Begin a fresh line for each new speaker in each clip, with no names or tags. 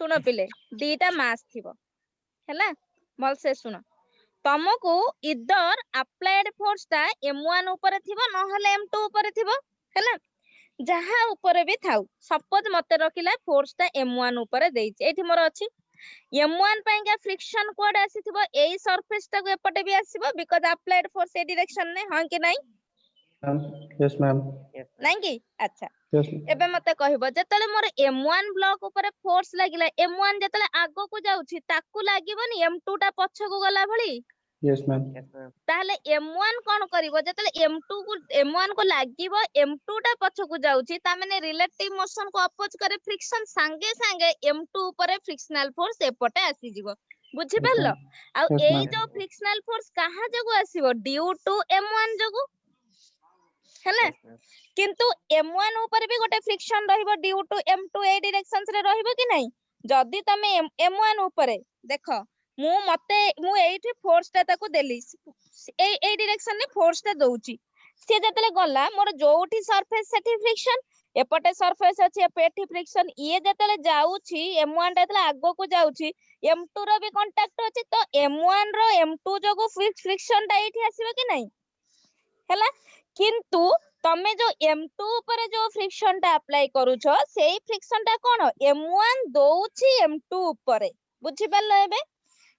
सुन पिले दीटा मास थिबो हैला भल से सुन तुमको इधर अप्लाइड फोर्स ता m1 ऊपर थिबो नहले m2 ऊपर थिबो हैला जहा ऊपर भी थाउ सपोज मते रखिला फोर्स ता m1 ऊपर देइछि एठी मोर अछि m1 ପାଇଁ का फ्रिक्शन कोड आसीथिबो एई सरफेस ता को एपटे भी आसीबो बिकॉज़ अप्लाइड फोर्स ए डायरेक्शन ने हां कि नहीं
यस मैम
नहीं कि अच्छा
यस
एबे मते कहबो जेतले मोर m1 ब्लॉक ऊपर फोर्स लागिला m1 जेतले आगो को जाउछि ताकू लागिबोनी m2 ता पछ को गला भली
यस मैम
ताहले m1 कोन करिवो जेतले m1 को लागिवो m2 ता पछ को जाउछि ता माने रिलेटिव मोशन को अपोज करे फ्रिक्शन संगे संगे m2 ऊपर फ्रिक्शनल फोर्स एपटे आसी जीवो बुझि परलो आ एई जो फ्रिक्शनल फोर्स कहा जगो आसीबो ड्यू टू m1 जगो हैला किंतु m1 ऊपर भी गोटे फ्रिक्शन रहिबो due to m2 A directions रे रहिबो कि नहीं जदी तमे m1 ऊपर देखो मु एठी फोर्स ता ताको देली ए डायरेक्शन ने फोर्स ता दउची से जतले गला मोर जोठी सरफेस सेठी फ्रिक्शन एपटे सरफेस अछि एपे फ्रिक्शन ये जतले जाउची m1 ता जतले आगो को जाउची m2 रो भी कांटेक्ट अछि तो m1 रो m2 जगो फ्रिक्शन ता एठी आसीबो कि नहीं हैला किंतु तमे जो m2 ऊपर जो फ्रिक्शन ता अप्लाई करूछो सेही फ्रिक्शन ता कोन m1 दउची m2 ऊपर बुझि परलो एबे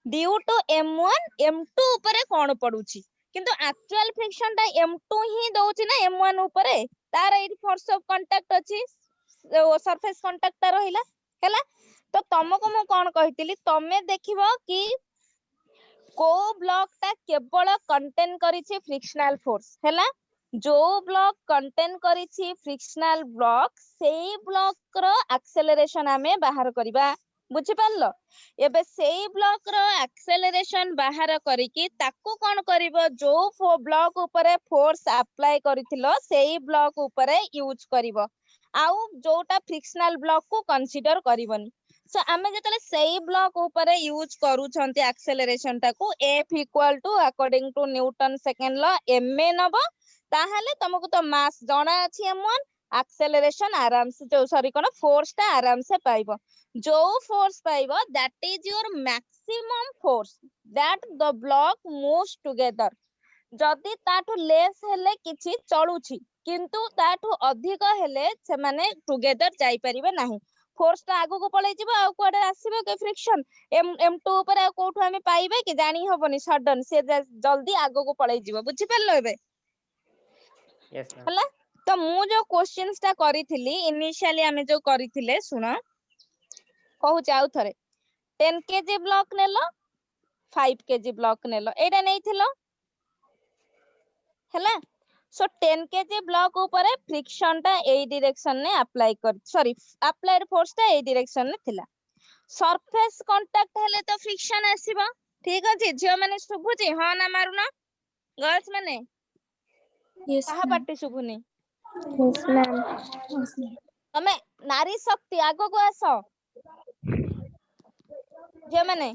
ड्यू टू m1 m2 ऊपर कोन पडुची किंतु एक्चुअल फ्रिक्शन ता m2 ही दउची ना m1 ऊपर तार एही फोर्स ऑफ कांटेक्ट अछि सरफेस कांटेक्ट ता रहिला हैला तो तुमको मु कोन कहितली तमे देखिबो कि को ब्लॉक ता केवल कंटेन करिछि फ्रिक्शनल फोर्स हैला जो ब्लॉक कंटेन करिछि फ्रिक्शनल ब्लॉक सेही ब्लॉक रो एक्सेलरेशन हमें बाहर करिबा बुझि पारलो एबे सेही ब्लॉक रो एक्सेलरेशन बाहर करिकि ताकू कोन करिवो जो ब्लॉक ऊपर फोर्स अप्लाई करिथिलो सेही ब्लॉक ऊपर यूज करिवो आउ जोटा फ्रिक्शनल ब्लॉक को कंसीडर करिवनी सो आमे जतले सेही ब्लॉक ऊपर यूज करूछंती एक्सेलरेशन ताकू F equal to according to Newton second law ma नबो ताहले तुमको तो मास जणा अछि m1 एक्सेलरेशन आराम से जो सॉरी कोन फोर्स ता आराम से पाइबो जो फोर्स पाइबो that is your maximum force that the block moves together जदी ताठू लेस हेले किछि चलुछि किंतु ताठू अधिक हेले से माने टुगेदर जाई परिबे नाही फोर्स ता आगो को पळै जिवो आ कोडे आसीबो के फ्रिक्शन m2 ऊपर आ कोठू हमें पाइबे कि जानी हबनी सडन से जल्दी आगो को पळै जिवो बुझि परलो एबे
यस मैम
हला तो मु जो क्वेश्चंस ता करिथिली इनिशियली हमें जो करिथिले सुनो कहू जाउ थरे 10 केजी ब्लॉक नेलो 5 केजी ब्लॉक नेलो एटा नेइथिलो हला सो 10 केजी ब्लॉक ऊपर फ्रिक्शन ता ए डायरेक्शन ने अप्लाई कर सॉरी अप्लाइड फोर्स ता ए डायरेक्शन ने थिला सरफेस कांटेक्ट हेले तो फ्रिक्शन आसीबो ठीक अछि झियो माने सुबुची हां ना मारुना गर्ल्स माने
यस
कहा पार्टी सुबुनी
मैम
तमे नारी शक्ति आगो को आसो झियो माने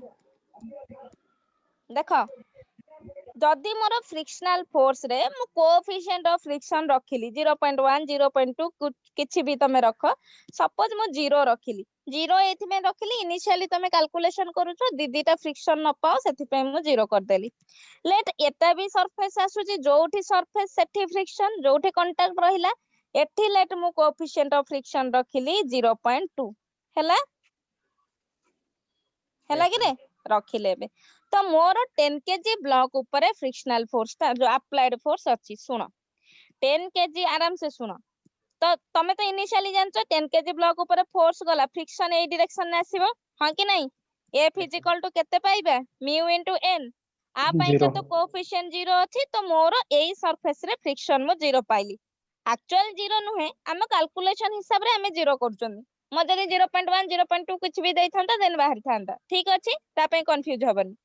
देखो जदि मोर फ्रिक्शनल फोर्स रे मु कोएफिशिएंट ऑफ फ्रिक्शन रखिली 0.1 0.2 किछि भी तमे रख सपोज मु 0 रखिली 0 एथि में रखिली इनिशियली तमे कैलकुलेशन करूछो दीदीटा फ्रिक्शन न पाओ सेथि पे मु 0 कर देली लेट एटा भी सरफेस आसुची जोठी सरफेस सेठी फ्रिक्शन जोठी कांटेक्ट रहिला एठी लेट मु कोएफिशिएंट ऑफ फ्रिक्शन रखिली 0.2 हैला हैला कि रे रखिले बे तो मोर 10 केजी ब्लॉक ऊपर फ्रिक्शनल फोर्स ता जो अप्लाइड फोर्स अछि सुनो 10 केजी आराम से सुनो तो तमे तो इनिशियली जानछो 10 केजी ब्लॉक ऊपर फोर्स गला फ्रिक्शन ए डायरेक्शन ने आसीबो हां कि नहीं F इज इक्वल टू केते पाइबा म्यू इनटू n आ पाई के तो कोएफिशिएंट 0 अछि तो मोर एई सरफेस रे फ्रिक्शन मो 0 पाइली एक्चुअल 0 नुहे हम कैलकुलेशन हिसाब रे हमें 0 करछन म जदी 0.1 0.2 कुछ भी देई थांता देन बाहर थांता ठीक अछि ता पे कंफ्यूज हबनी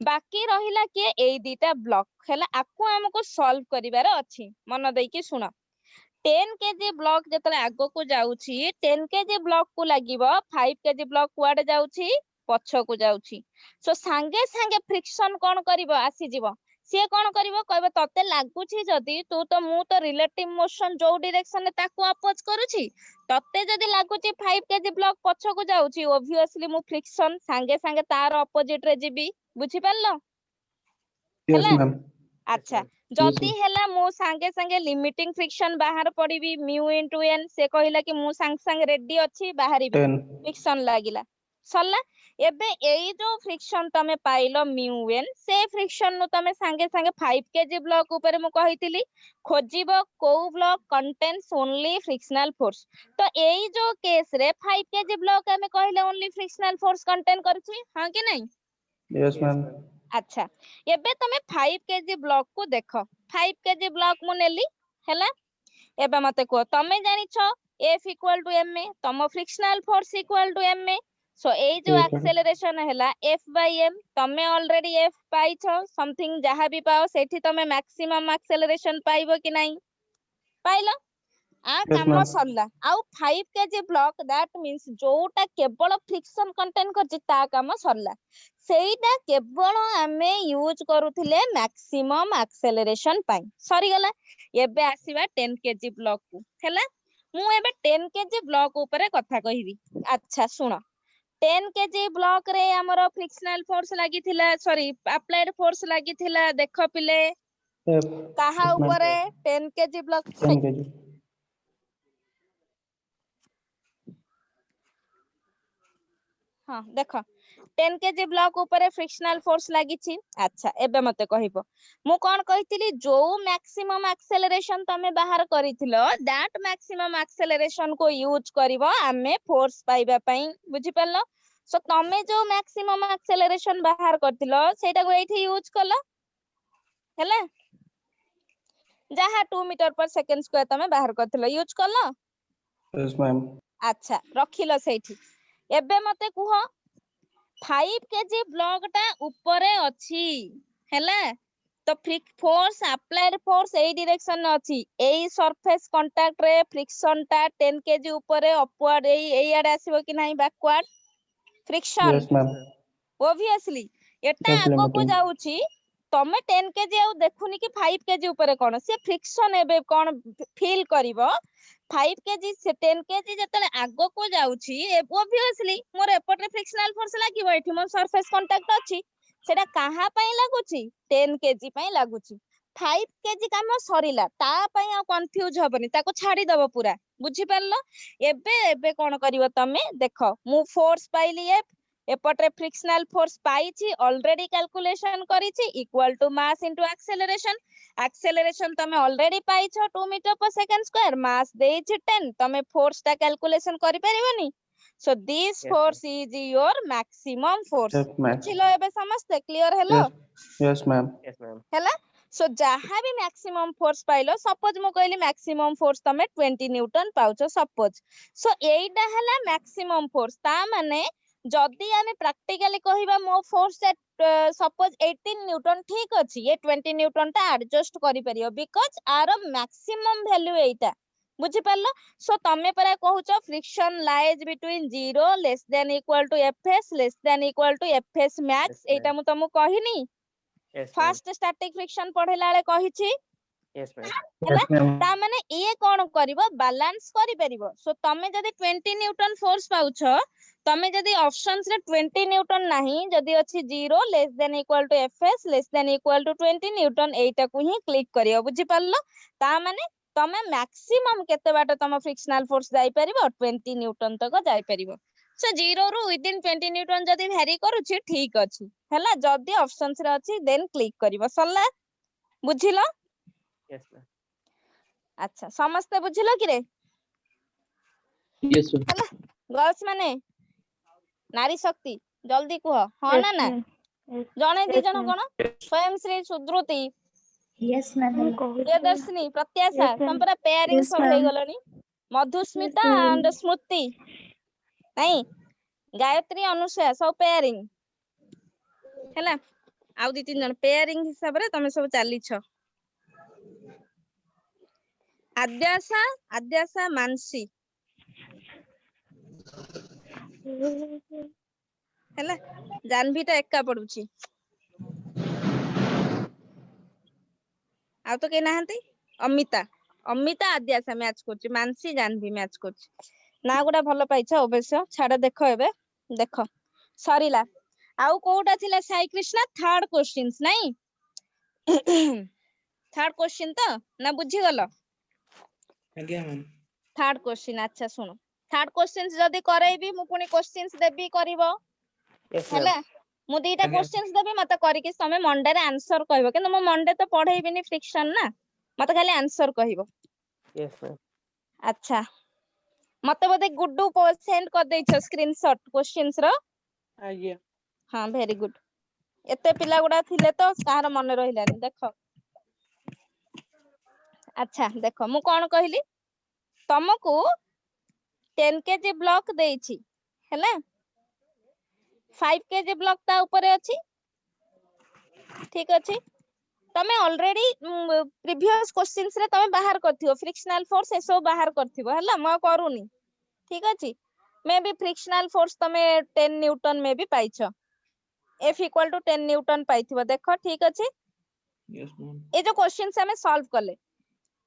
बाकी रहिला के एई दीटा ब्लॉक हैला आकु हमको सॉल्व करिवार अछि मन देई कि सुनो 10 केजी ब्लॉक जतले आगो को जाउछि 10 केजी ब्लॉक को लागिवो 5 केजी ब्लॉक कुआडे जाउछि पछ को जाउछि सो संगे संगे फ्रिक्शन कोन करिवो आसी जीवो सी कौन करिवो कहबो तते लागुची जदी तू तो मु तो रिलेटिव मोशन जो डायरेक्शन में ताको अपोज करूची तते जदी लागुची 5 केजी ब्लॉक पछ को जाउची ऑब्वियसली मु फ्रिक्शन संगे संगे तार अपोजिट रे जीबी बुझी पारलो
Yes,
ହେଲା
ma'am.
अच्छा
ma'am.
जदी
ma'am.
हैला मु संगे संगे लिमिटिंग फ्रिक्शन बाहर पड़ीबी म्यू इनटू एन से कहिला कि मु संग संग रेडी अछि बाहरीबी
10.
फ्रिक्शन लागिला सरला एबे एई जो फ्रिक्शन तमे पाइलो म्यू एन से फ्रिक्शन नु तमे संगे संगे 5 केजी ब्लॉक ऊपर मु कहितली खोजिबो को block contains only frictional force तो एई जो केस रे 5 केजी ब्लॉक हमें कहले ओनली फ्रिक्शनल फोर्स कंटेन करछि हां कि नहीं
Yes, ma'am.
अच्छा एबे तमे 5 केजी ब्लॉक को देखो 5 केजी ब्लॉक मु नेली हैला एबे मते को तमे जानि छ F equal to m a तम frictional force equal to m a so a जो
Yes, madam.
एक्सेलरेशन हैला F by m तमे ऑलरेडी F पाई छ समथिंग जहां भी पाओ सेठी तमे मैक्सिमम एक्सेलरेशन पाइबो कि नहीं पाइलो आ
Yes,
काम
ma'am.
सरला आउ 5 केजी ब्लॉक दैट मींस जोटा केवल फ्रिक्शन कंटेन करछि ता काम सरला सेटा केवल आमे यूज करूथिले मैक्सिमम एक्सेलरेशन पाई सरी गला एबे आसीबा 10 केजी ब्लॉक को हैला मु एबे 10 केजी ब्लॉक ऊपर कथा कहिबी अच्छा सुनो 10 केजी ब्लॉक रे हमरो फ्रिक्शनल फोर्स लागी थिला सॉरी अप्लाइड फोर्स लागी थिला देखो पिले
F.
काहा
Yes, ma'am.
ऊपर 10 केजी ब्लॉक
10 kg.
हाँ देख 10 केजी ब्लॉक ऊपर फ्रिक्शनल फोर्स लागी अच्छा एबे मते कहिबो मु कोन कहितली जो मैक्सिमम एक्सेलरेशन तमे बाहर करिथिलो दैट मैक्सिमम एक्सेलरेशन को यूज करबो आमे फोर्स पाइबा पई बुझि परलो सो तमे जो मैक्सिमम एक्सेलरेशन बाहर करथिलो सेटा को एठी यूज करलो हैला जहा 2 मीटर पर सेकंड स्क्वायर तमे बाहर करथिलो यूज करलो
Yes, ma'am.
अच्छा रखिलो सेठी एबे मते कुह 5 केजी ब्लॉक टा ऊपरे अछि हैला तो फोर्स अप्लाइड फोर्स एई डायरेक्शन में अछि एई सरफेस कांटेक्ट रे फ्रिक्शन टा 10 केजी ऊपरे अपवर्ड एई आडे आसीबो कि नाही backward friction
Yes, ma'am.
Obviously एटा
Yes,
आगो को
limiting.
जाउची तमे 10 केजी आउ देखुनी कि 5 केजी ऊपरे कोन से फ्रिक्शन एबे कोन फील करिवो 5 केजी से 10 केजी जतले आगो को जाउची ऑब्वियसली मोर एपटे फ्रिक्शनल फोर्स लागिवो एठी मोर सरफेस कांटेक्ट अछि सेटा कहा पई लागुची 10 केजी पई लागुची 5 केजी काम सरीला ता पई आ कंफ्यूज होबनी ताको छाडी दबो पूरा बुझी परलो एबे एबे कोन करिवो तमे देखो मु फोर्स पाइली एफ एपटे फ्रिक्शनल फोर्स पाइची ऑलरेडी कैलकुलेशन करिची equal to mass into acceleration तमे ऑलरेडी पाइछो 2 metre per second square mass देइछि 10 तमे फोर्स ता कैलकुलेशन करि परिबोनी so this
Yes,
force is your maximum force
F max.
बुझिलो एबे समझते clear hello
Yes. Yes, ma'am.
yes, ma'am.
हैला सो जहां भी मैक्सिमम फोर्स पाइलो सपोज मु कहली मैक्सिमम फोर्स तमे 20 न्यूटन पाउछो सपोज सो एइडा हैला मैक्सिमम फोर्स ता माने जदी आमे प्रैक्टिकली कहिबा मो फोर्स सपोज 18 न्यूटन ठीक अछि ये 20 न्यूटन ता एडजस्ट करि परियो बिकॉज़ आरो मैक्सिमम वैल्यू एइटा बुझि परलो सो तमे परा कहूचो friction lies between 0 less than equal to FS less than equal to FS max
Yes,
एइटा
ma'am.
मु तमु कहिनी
Yes, ma'am.
Fast static friction पढेला बेले कहिछि
Yes, ma'am.
हैला
Yes, ma'am.
ता माने ये कोन करिवो बैलेंस करि परिवो सो तमे जदी 20 न्यूटन फोर्स पाउछो तमे जदी ऑप्शंस रे 20 न्यूटन नाही जदी अछि 0 less than equal to FS less than equal to 20 newton एइटा को ही क्लिक करियो बुझि परलो ता माने तमे मैक्सिमम केते बाट तम फ्रिक्शनल फोर्स जाई परिवो 20 न्यूटन तक जाई परिवो सो 0 रु विदिन 20 न्यूटन जदी वेरी करूछि ठीक अछि हैला जदी ऑप्शंस रे अछि देन क्लिक करिवो सरला बुझिलो
Yes, ma'am.
अच्छा समस्ते बुझिलो कि रे
Yes, sir.
ହେଲା गर्ल्स माने नारी शक्ति जल्दी कुह हाँ ना ना जणे दी जण कोन स्वयं श्री सुद्रुति
Yes, ma'am.
प्रियदर्शिनी प्रत्याशा
Yes, ma'am.
तुम पूरा पेयरिंग
Yes,
सब
ma'am.
हे गलनी Madhusmita
Yes, ma'am.
And Smriti नहीं गायत्री अनुषा सब पेयरिंग हैला आउ दी तीन जण पेयरिंग हिसाब रे तमे सब चाली छ आद्याशा मानसी हैला जानवी ता एका पडुची ଆଉ ତ କେହି ନାହାନ୍ତି। ଅମିତା ଅମିତା ଆଦ୍ୟାସା ମ୍ୟାଚ୍ କରୁଛି, ମାନସୀ ଜାହ୍ନବୀ ମ୍ୟାଚ୍ କରୁଛି। ନା ଗୁଡା ଭଲ ପାଇଛ ଅବଶ୍ୟ, ଛାଡ ଦେଖ ଏବେ ଦେଖ ସରିଲା। ଆଉ କୋଉଟା ଥିଲା ସାଇ କୃଷ୍ଣା? ଥାର୍ଡ କ୍ୱେଶ୍ଚିନ୍ସ ନାଇଁ? ଥାର୍ଡ କ୍ୱେଶ୍ଚିନ୍ ତ ନା ବୁଝିଗଲ?
ଆଜ୍ଞା ମ୍ୟାମ୍।
ଥାର୍ଡ କ୍ୱେଶ୍ଚିନ୍ ଆଚ୍ଛା ଶୁଣ, ଥାର୍ଡ କ୍ୱେଶ୍ଚିନ୍ସ ଯଦି କରେଇବି ମୁଁ ପୁଣି କ୍ୱେଶ୍ଚିନ୍ସ ଦେବି କରିବ
Yes,
ହେଲା।
ma'am.
ମୁଁ ଦିଟା
ଆଜ୍ଞା।
କ୍ୱେଶ୍ଚିନ୍ସ ଦେବି ମତେ କରିକି ତମେ ମଣ୍ଡେରେ ଆନ୍ସର କହିବ, କିନ୍ତୁ ମୁଁ ମଣ୍ଡେ ତ ପଢେଇବିନି ଫ୍ରିକ୍ସନ ନା, ମତେ ଖାଲି ଆନ୍ସର କହିବ।
Yes, ma'am.
ଆଚ୍ଛା ମତେ ବୋଧେ ଗୁଡୁ ସେଣ୍ଡ କରିଦେଇଛ ସ୍କ୍ରିନଶଟ କ୍ୱେଶ୍ଚିନ୍ସ ର?
ଆଜ୍ଞା।
ହଁ ଭେରି ଗୁଡ। ଏତେ ପିଲା ଗୁଡା ଥିଲେ ତ କାହାର ମନେ ରହିଲାନି ଦେଖ। ଆଚ୍ଛା ଦେଖ ମୁଁ କଣ କହିଲି, ତମକୁ 10 kg ବ୍ଲକ ଦେଇଛି ହେଲା, 5 kg ବ୍ଲକ ତା ଉପରେ ଅଛି, ଠିକ ଅଛି। ତମେ ଅଲରେଡି ପ୍ରିଭିୟସ କ୍ୱେଶ୍ଚିନ୍ସ ରେ ତମେ ବାହାର କରିଥିବ ଫ୍ରିକ୍ସନାଲ ଫୋର୍ସ ଏସବୁ ବାହାର କରିଥିବ ହେଲା, ମୁଁ ଆଉ କରୁନି, ଠିକ ଅଛି। ମେ ବି ଫ୍ରିକ୍ସନାଲ ଫୋର୍ସ ତମେ 10 ନ୍ୟୁଟନ ମେ ବି ପାଇଛ, F equal to 10 ନ୍ୟୁଟନ ପାଇଥିବ, ଦେଖ ଠିକ ଅଛି।
Yes ma'am.
ଏ ଯୋଉ କ୍ୱେଶ୍ଚିନ୍ସ ଆମେ ସଲ୍ଭ କଲେ,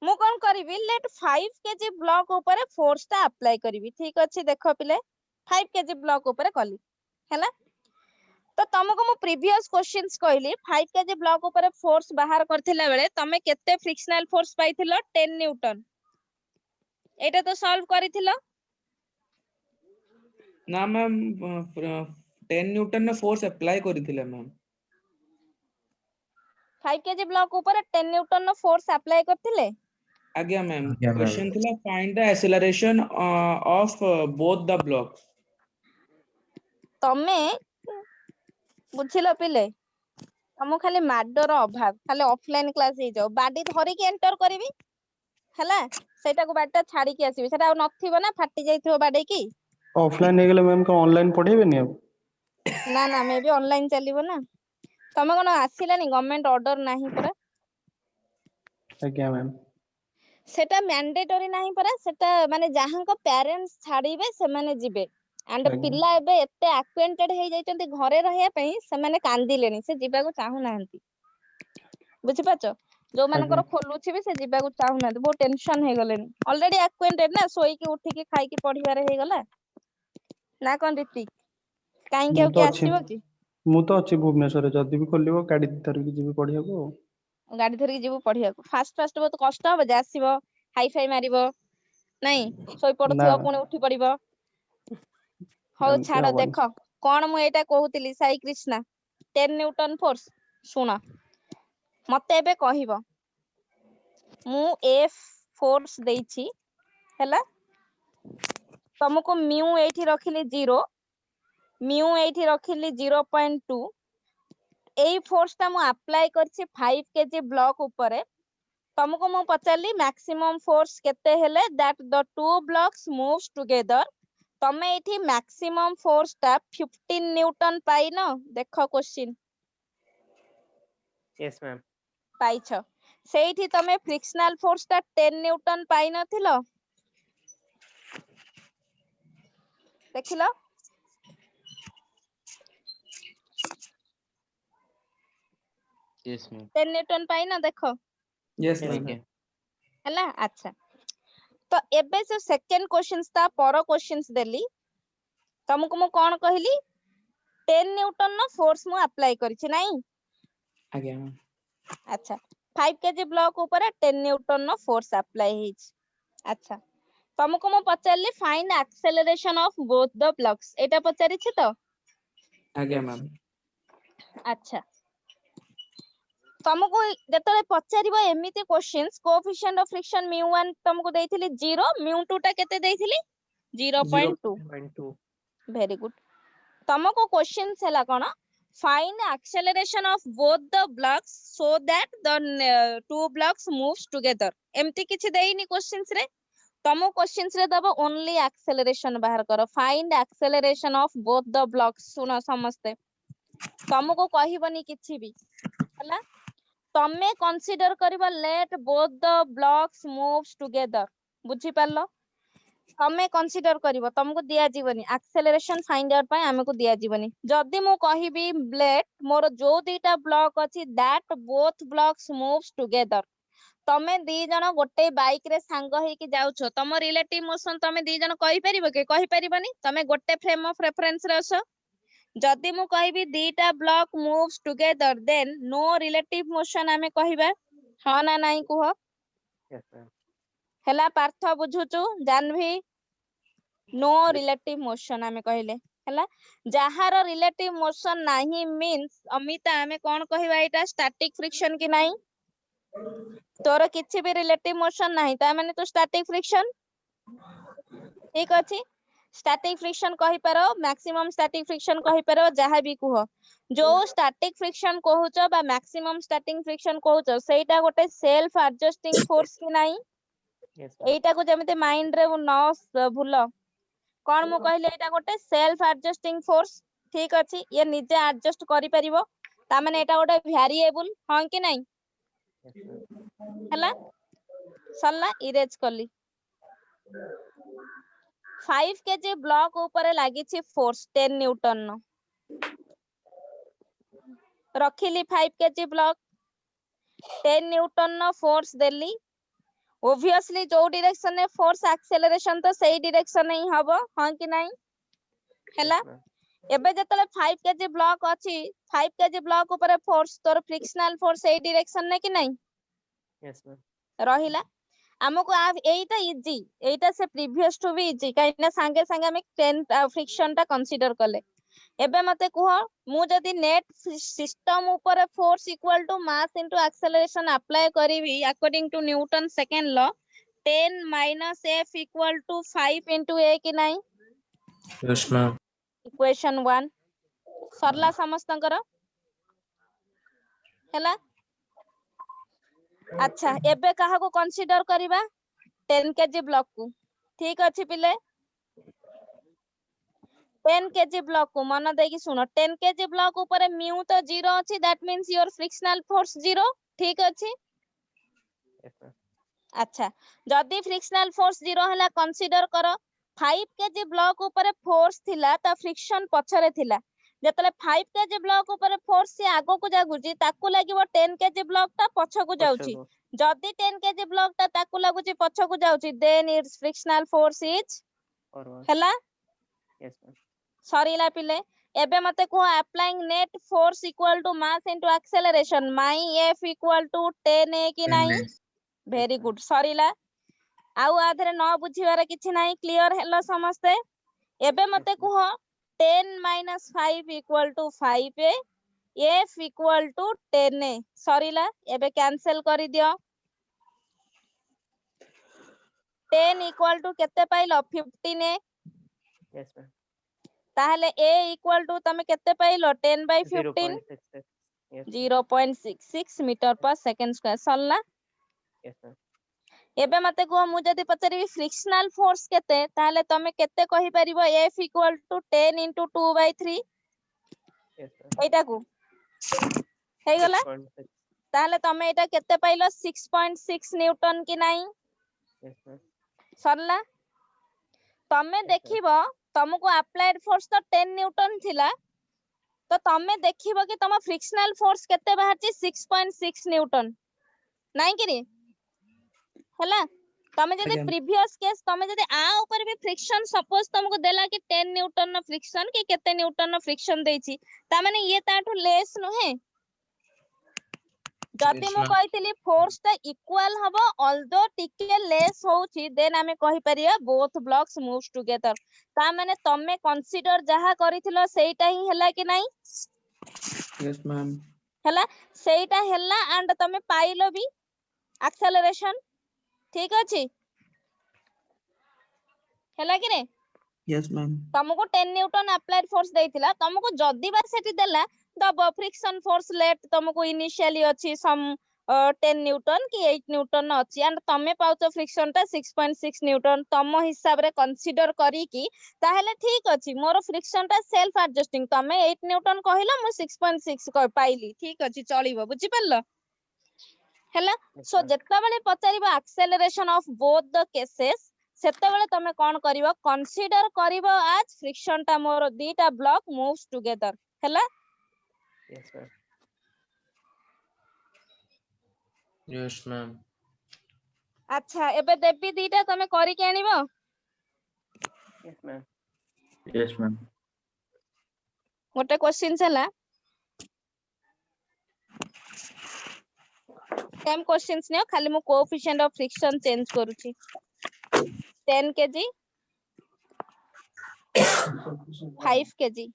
ମୁଁ କଣ କରିବି, ଲେଟ୍ 5 kg ବ୍ଲକ ଉପରେ ଫୋର୍ସ ଟା ଆପ୍ଲାଏ କରିବି, ଠିକ ଅଛି। ଦେଖ ପିଲେ 5 kg ବ୍ଲକ ଉପରେ କଲି ହେଲା, ତ ତମକୁ ମୁଁ ପ୍ରିଭିୟସ କ୍ୱେଶ୍ଚିନ୍ସ କହିଲି 5 kg ବ୍ଲକ ଉପରେ ଫୋର୍ସ ବାହାର କରିଥିଲା ବେଳେ ତମେ କେତେ ଫ୍ରିକ୍ସନାଲ ଫୋର୍ସ ପାଇଥିଲ? 10 ନ୍ୟୁଟନ। ଏଇଟା ତ ସଲ୍ଭ କରିଥିଲ।
ନା ମ୍ୟାମ୍ 10 ନ୍ୟୁଟନ ର ଫୋର୍ସ ଆପ୍ଲାଏ କରିଥିଲେ ମ୍ୟାମ୍।
5 kg ବ୍ଲକ ଉପରେ 10 ନ୍ୟୁଟନ ର ଫୋର୍ସ ଆପ୍ଲାଏ କରିଥିଲେ।
ଆଜ୍ଞା ମ୍ୟାମ୍। କ୍ୱେଶ୍ଚନ ଥିଲା find the acceleration of both the blocks.
ତମେ ବୁଝିଲ ପିଲେ, ତମକୁ ଖାଲି ମାଡର ଅଭାବ, ଖାଲି ଅଫଲାଇନ କ୍ଲାସ ହେଇଯାଉ, ବାଡି ଧରିକି ଏଣ୍ଟର କରିବି ହେଲା, ସେଇଟାକୁ ବାଡିଟା ଛାଡିକି ଆସିବି, ସେଟା ଆଉ ନଥିବ ନା ଫାଟି ଯାଇଥିବ ବାଡେଇକି।
ऑफलाइन ହେଇଗଲେ ମ୍ୟାମ୍ କଣ ଅନଲାଇନ ପଢେଇବେନି ଆଉ?
ନା ନା ମେ ବି ଅନଲାଇନ ଚାଲିବ ନା। ତମେ କଣ ଆସିଲାନି ଗଭର୍ଣମେଣ୍ଟ ଅର୍ଡର ନାହିଁ ପରା?
ଆଜ୍ଞା ମ୍ୟାମ୍।
ସେଟା ମ୍ୟାଣ୍ଡେଟୋରୀ ନାହିଁ ପରା, ସେଟା ମାନେ ଯାହାଙ୍କ ପ୍ୟାରେଣ୍ଟସ ଛାଡିବେ ସେମାନେ ଯିବେ। ଆଣ୍ଡ
ଆଜ୍ଞା
ପିଲା ଏବେ ଏତେ ଆକ୍ୱେଣ୍ଟେଡ ହେଇଯାଇଛନ୍ତି ଘରେ ରହିବା ପାଇଁ, ସେମାନେ କାନ୍ଦିଲେଣି, ସେ ଯିବାକୁ ଚାହୁଁନାହାନ୍ତି, ବୁଝିପାରୁଛ।
ଆଜ୍ଞା
ଯୋଉମାନଙ୍କର ଖୋଲୁଛି ବି ସେ ଯିବାକୁ ଚାହୁଁନାହାନ୍ତି, ବହୁତ ଟେନସନ ହେଇଗଲେଣି, ଅଲରେଡି ଆକ୍ୱେଣ୍ଟେଡ ନା, ଶୋଇକି ଉଠିକି ଖାଇକି ପଢିବାରେ ହେଇଗଲା ନା କଣ ରୀତି? କାହିଁକି
ମୁଁ
ଆଉ
ତ
କିଏ
ଅଛି
ଆସିବ କି?
ମୁଁ ତ ଅଛି ଭୁବନେଶ୍ୱରରେ, ଯଦି ବି ଖୋଲିବ ଗାଡି ଧରିକି ଯିବି ପଢିବାକୁ ଆଉ।
ଗାଡି ଧରିକି ଯିବୁ ପଢିବାକୁ, ଫାଷ୍ଟ ଫାଷ୍ଟ ବହୁତ କଷ୍ଟ ହବ ଯେ, ଆସିବ ହାଇ ଫାଇ ମାରିବ ନାଇଁ, ଶୋଇ
ନା
ପଡୁଥିବ ପୁଣି ଉଠି ପଡିବ। ହଉ
ଏମିତି
ଛାଡ,
ହବନି।
ଦେଖ କଣ ମୁଁ ଏଇଟା କହୁଥିଲି ସାଇ କ୍ରିଷ୍ଣା 10 ନ୍ୟୁଟନ ଫୋର୍ସ, ଶୁଣ ମତେ ଏବେ କହିବ, ମୁଁ F ଫୋର୍ସ ଦେଇଛି ହେଲା, ତମକୁ ମ୍ୟୁ ଏଇଠି ରଖିଲି 0, ମ୍ୟୁ ଏଇଠି ରଖିଲି 0.2, ଏଇ ଫୋର୍ସ ଟା ମୁଁ ଆପ୍ଲାଏ କରିଛି 5 kg ବ୍ଲକ ଉପରେ। ତମକୁ ମୁଁ ପଚାରିଲି maximum ଫୋର୍ସ କେତେ ହେଲେ that the two blocks moves together, ତମେ ଏଇଠି maximum ଫୋର୍ସ ଟା 15 ନ୍ୟୁଟନ ପାଇନ, ଦେଖ କ୍ୱେଶ୍ଚିନ୍
Yes, ma'am.
ପାଇଛ। ସେଇଠି ତମେ ଫ୍ରିକ୍ସନାଲ ଫୋର୍ସ ଟା 10 ନ୍ୟୁଟନ ପାଇନଥିଲ, ଦେଖିଲ?
Yes, ma'am.
10 ନ୍ୟୁଟନ ପାଇନ, ଦେଖ
Yes
Yes,
ମ୍ୟାମ୍।
ma'am.
ହେଲା। ଆଚ୍ଛା ତ ଏବେ ଯୋଉ ସେକେଣ୍ଡ କ୍ୱେଶ୍ଚିନ୍ସ, ତା ପର କ୍ୱେଶ୍ଚିନ୍ସ ଦେଲି, ତମକୁ ମୁଁ କଣ କହିଲି, 10 ନ୍ୟୁଟନ ର ଫୋର୍ସ ମୁଁ ଆପ୍ଲାଏ କରିଛି ନାଇଁ।
ଆଜ୍ଞା ମ୍ୟାମ୍।
ଆଚ୍ଛା 5 kg ବ୍ଲକ ଉପରେ 10 ନ୍ୟୁଟନ ର ଫୋର୍ସ ଆପ୍ଲାଏ ହେଇଛି। ଆଚ୍ଛା ତମକୁ ମୁଁ ପଚାରିଲି find acceleration of both the blocks, ଏଇଟା ପଚାରିଛି ତ?
ଆଜ୍ଞା
Yes.
ମ୍ୟାମ୍।
ଆଚ୍ଛା ତମକୁ ଯେତେବେଳେ ପଚାରିବ ଏମିତି କ୍ୱେଶ୍ଚିନ୍ସ, କୋଏଫିସିଏଣ୍ଟ ଅଫ ଫ୍ରିକ୍ସନ μ1 ତମକୁ ଦେଇଥିଲି 0, μ2 ଟା କେତେ ଦେଇଥିଲି? 0.2।
0.2.
Very good. ତମକୁ କ୍ୱେଶ୍ଚିନ୍ସ ହେଲା କଣ, find acceleration of both the blocks so that the two blocks moves together, ଏମିତି କିଛି ଦେଇନି କ୍ୱେଶ୍ଚିନ୍ସ ରେ। ତମକୁ କ୍ୱେଶ୍ଚିନ୍ସ ରେ ଦବ ଓନଲି ଆକ୍ସେଲରେସନ ବାହାର କର, find acceleration of both the blocks. ଶୁଣ ସମସ୍ତେ, ତମକୁ କହିବନି କିଛି ବି ହେଲା, ତମେ କନସିଡର କରିବ late both the blocks moves together, ବୁଝିପାରିଲ? ତମେ କନସିଡର କରିବ, ତମକୁ ଦିଆଯିବନି ଆକ୍ସେଲରେସନ ଫାଇଣ୍ଡ ଆଉଟ୍ ପାଇଁ, ଆମକୁ ଦିଆଯିବନି। ଯଦି ମୁଁ କହିବି ଲେଟ୍ ମୋର ଯୋଉ ଦିଟା ବ୍ଲକ ଅଛି that both blocks moves together, तमे दी जन गोटे बाइक रे सांग हेकी जाउछो तम रिलेटिव मोशन तमे दी जन कहि परिबो के कहि परिबनी तमे गोटे फ्रेम ऑफ रेफरेंस रे अस जदि मु कहबी दीटा block moves together then no relative motion आमे कहिबा हां ना नाही कुह
Yes, ma'am.
हैला पार्थ बुझुचु जानवी नो रिलेटिव मोशन आमे कहले हैला जहार रिलेटिव मोशन नाही मीन्स अमिता आमे कोन कहिबा एटा स्टैटिक फ्रिक्शन कि नाही तोर किछि भी रिलेटिव मोशन नाही ता माने तो स्टैटिक फ्रिक्शन ठीक अछि स्टैटिक फ्रिक्शन कहि पारो मैक्सिमम स्टैटिक फ्रिक्शन कहि पारो जहा भी कुह जो स्टैटिक फ्रिक्शन कहउच बा मैक्सिमम स्टैटिक फ्रिक्शन कहउच सेटा गोटे सेल्फ एडजस्टिंग फोर्स कि नाही
Yes, ma'am.
एटा को जेमिते माइंड रे न भूल कोन मु कहले एटा गोटे सेल्फ एडजस्टिंग फोर्स ठीक अछि ये निजे एडजस्ट करि परिबो ता माने एटा गोटे वेरिएबल हां कि नाही
Yes, ma'am.
हैला सल्ला इरेज कली 5 केजी ब्लॉक ऊपर लागी छी फोर्स 10 न्यूटन न रखिली 5 केजी ब्लॉक 10 न्यूटन न फोर्स देली ऑब्वियसली जो डायरेक्शन में फोर्स एक्सेलरेशन तो सही डायरेक्शन में ही हबो हां कि नहीं हैला
Yes, ma'am.
एबे जतले 5 केजी ब्लॉक अछि 5 केजी ब्लॉक ऊपर फोर्स तोर फ्रिक्शनल फोर्स सही डायरेक्शन में कि नहीं
Yes, ma'am.
रहिला हमको एटा इजी एटा से प्रीवियस टू भी इजी काइना संगे संगे हम 10 फ्रिक्शन ता कंसीडर करले एबे मते कुह मु जदी नेट सिस्टम ऊपर force equal to mass into acceleration apply करिवि according to Newton second law 10 minus f equal to 5 into a कि नहीं
Yes, ma'am.
इक्वेशन 1 सरला समस्तंकर हैला अच्छा एबे काहा को कंसीडर करिबा 10 केजी ब्लॉक को ठीक अछि पिले 10 केजी ब्लॉक को मन देकी सुनो 10 केजी ब्लॉक ऊपर म्यू तो 0 अछि that means your frictional force 0 ठीक अछि
Yes, ma'am.
अच्छा जदी फ्रिक्शनल फोर्स 0 हला कंसीडर करो 5 केजी ब्लॉक ऊपर फोर्स थिला ता फ्रिक्शन पछरे थिला जतले 5 केजी ब्लॉक ऊपर फोर्स से आगो को जागुची ताकू लागिवो 10 केजी ब्लॉक ता पछ को जाउची
Possible.
जदी 10 केजी ब्लॉक ता ताकू लागुची पछ को जाउची then it's frictional force is
Forward.
हला
Yes, ma'am.
सरीला पिले एबे मते को applying net force equal to mass into acceleration माई f इक्वल टू 10 a कि नाही वेरी
ma'am.
गुड सरीला आउ आधरे न बुझिबार किछि नाही क्लियर हेलो समस्ते एबे मते
ma'am.
कुह 10 minus 5 equal to 5a f equal to 10a सरीला एबे कैंसिल करि दियो 10 इक्वल टू केते पाइलो 15a
Yes, ma'am.
ताहले a इक्वल टू तमे केते पाइलो 10 by 15
0.66. Yes, ma'am.
0.66 metre per second square सरला
Yes, ma'am.
एबे मते को मु जदी पचरी फ्रिक्शनल फोर्स केते ताहले तमे केते कहि परिबो f equal to 10 into 2/3
Yes, ma'am.
एटा को हे गला
6.6.
ताहले तमे एटा केते पाइलो 6.6 न्यूटन कि नाही
Yes, ma'am.
सरला तमे
Yes, ma'am.
देखिबो तुमको अप्लाइड फोर्स तो 10 न्यूटन थिला तो तमे देखिबो कि तम फ्रिक्शनल फोर्स केते बाहरची 6.6 न्यूटन नाही कि रे हला तमे जदी
Again.
प्रीवियस केस तमे जदी आ ऊपर भी फ्रिक्शन सपोज तुमको देला कि 10 न्यूटन न फ्रिक्शन कि केते न्यूटन न फ्रिक्शन देछि ता माने ये ताठू लेस नहे जदी
Yes,
मु
ma'am.
कहितली फोर्स ता इक्वल हबो ऑल्दो टिके लेस होउछि देन आमे कहि परिया बोथ ब्लॉक्स मूव्स टुगेदर ता माने तमे कंसीडर जहा करिथिलो सेइटा ही हला कि नाही
Yes, ma'am.
हला सेइटा हला एंड तमे पाइलो भी एक्सेलरेशन ठीक अछि हला कि रे
Yes, ma'am.
तुमको 10 न्यूटन अप्लाइड फोर्स देइथिला तुमको जदी बार सेठी देला द फ्रिक्शन फोर्स लेट तुमको इनिशियली अछि सम 10 न्यूटन कि 8 न्यूटन अछि एंड तमे पाउचो फ्रिक्शन ता 6.6 न्यूटन तम हिसाब रे कंसीडर करी कि ताहेले ठीक अछि मोर फ्रिक्शन ता सेल्फ एडजस्टिंग तमे 8 न्यूटन कहिलो मु 6.6 पाइली ठीक अछि चलिबो बुझि परलो हैला
Yes,
सो
ma'am.
जेता बेले पचारिबा acceleration of both the cases सेतेबेले तमे कोन करिवो कंसीडर करिवो आज फ्रिक्शन ता मोर दीटा ब्लॉक मूव्स टुगेदर हैला
Yes, ma'am.
Yes, ma'am.
अच्छा एबे देबी दीटा तमे करी के आनिबो
Yes, ma'am.
Yes, ma'am.
गोटे क्वेश्चन चला सेम क्वेश्चंस ने खाली मु कोएफिशिएंट ऑफ फ्रिक्शन चेंज करूची 10 केजी 5 केजी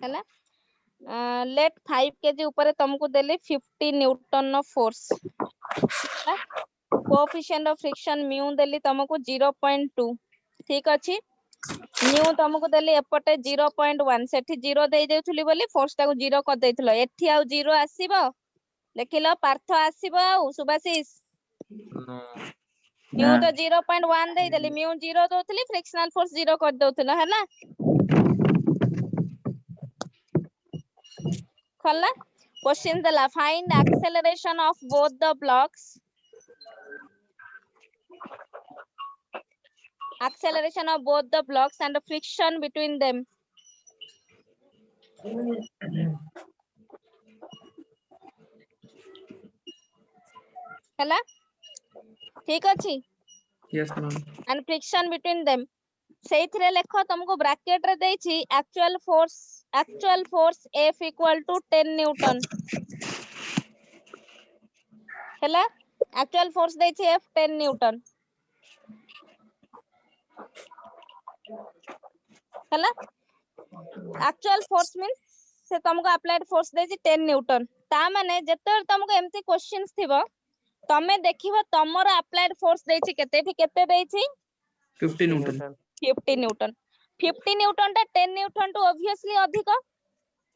हैला लेट 5 केजी ऊपर तुमको देले 50 newton of force coefficient of friction mu देली तुमको 0.2 ठीक अछि न्यू तुमको देली एपटे 0.1 सेठी 0 देई देउथली बोली फोर्स टाको 0 कर देइथलो एठी आ 0 आसीबो देखिलो पार्थ आसीबो आ सुभाशिष
No.
म्यू तो 0.1 देई देली म्यू 0 दोथली फ्रिक्शनल फोर्स 0 कर दोथलो हैला खला क्वेश्चन दला find acceleration of both the blocks acceleration of both the blocks and the friction between them हैला ठीक अछि
Yes, ma'am.
and friction between them सेइथरे लेखो तुमको ब्रैकेट रे देछि actual force F equal to 10 Newton हैला actual force देछि F 10 Newton हैला actual force means से तुमको applied force देछि 10 न्यूटन ता माने जेतर तुमको एम्ति क्वेश्चंस थिबो तमे देखिबो तमरो applied force देछि केते थी केते देछि
50 Newton.
50 न्यूटन 50 न्यूटन टा 10 न्यूटन टू ऑब्वियसली अधिक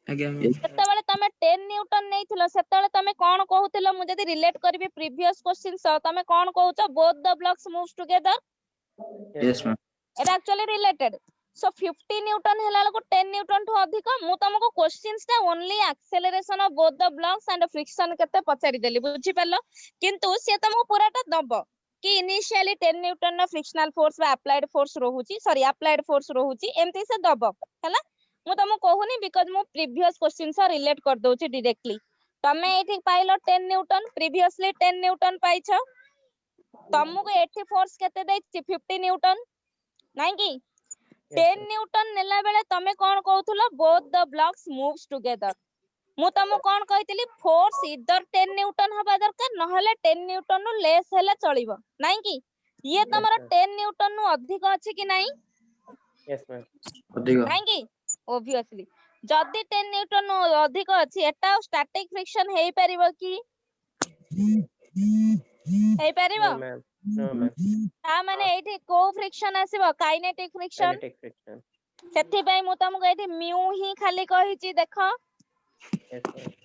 Again, ma'am.
सेतेबेले तमे 10 न्यूटन नेइथिलो सेतेबेले तमे कोन कहउथिलो मु जदी रिलेट करबी प्रीवियस क्वेश्चन स तमे कोन कहउछो both the blocks moves together
Yes, ma'am.
Etah actually related so 50 Newton हैला को 10 न्यूटन टू अधिक मु तुमको क्वेश्चंस टा only acceleration of both the blocks and friction केते पचारि देली बुझी परलो किंतु से तुमको पूराटा दबो कि इनिशियली 10 न्यूटन फ्रिक्शनल फोर्स बा अप्लाइड फोर्स रहूची सॉरी अप्लाइड फोर्स रहूची एमती से दबो हैला मु तुमको कहूनी बिकॉज़ मु प्रीवियस क्वेश्चन से रिलेट कर दोची डायरेक्टली तमे एठी पाइलो 10 न्यूटन प्रीवियसली 10 न्यूटन पाइछो तुमको एठी फोर्स केते देछि 50 न्यूटन नाही कि 10 न्यूटन नेला बेले तमे कोन कहउथलो both the blocks moves together मु तुमको कोन कहितली फोर्स इधर 10 न्यूटन हबा दरकार नहले 10 न्यूटन नु लेस हैला चलिबो नाही कि ये तमरा 10 न्यूटन नु अधिक अछि कि नाही
Yes, ma'am.
अधिक
नाही कि ऑब्वियसली जदी 10 न्यूटन नु अधिक अछि एटा स्टैटिक फ्रिक्शन हेई परिबो कि हेई परिबो
No, ma'am. No, ma'am.
ता माने एठी को फ्रिक्शन आसीबो काइनेटिक फ्रिक्शन
Kinetic friction.
सेथि पई मु तुमको एठी म्यू ही खाली कहिची देखो
Yes, ma'am.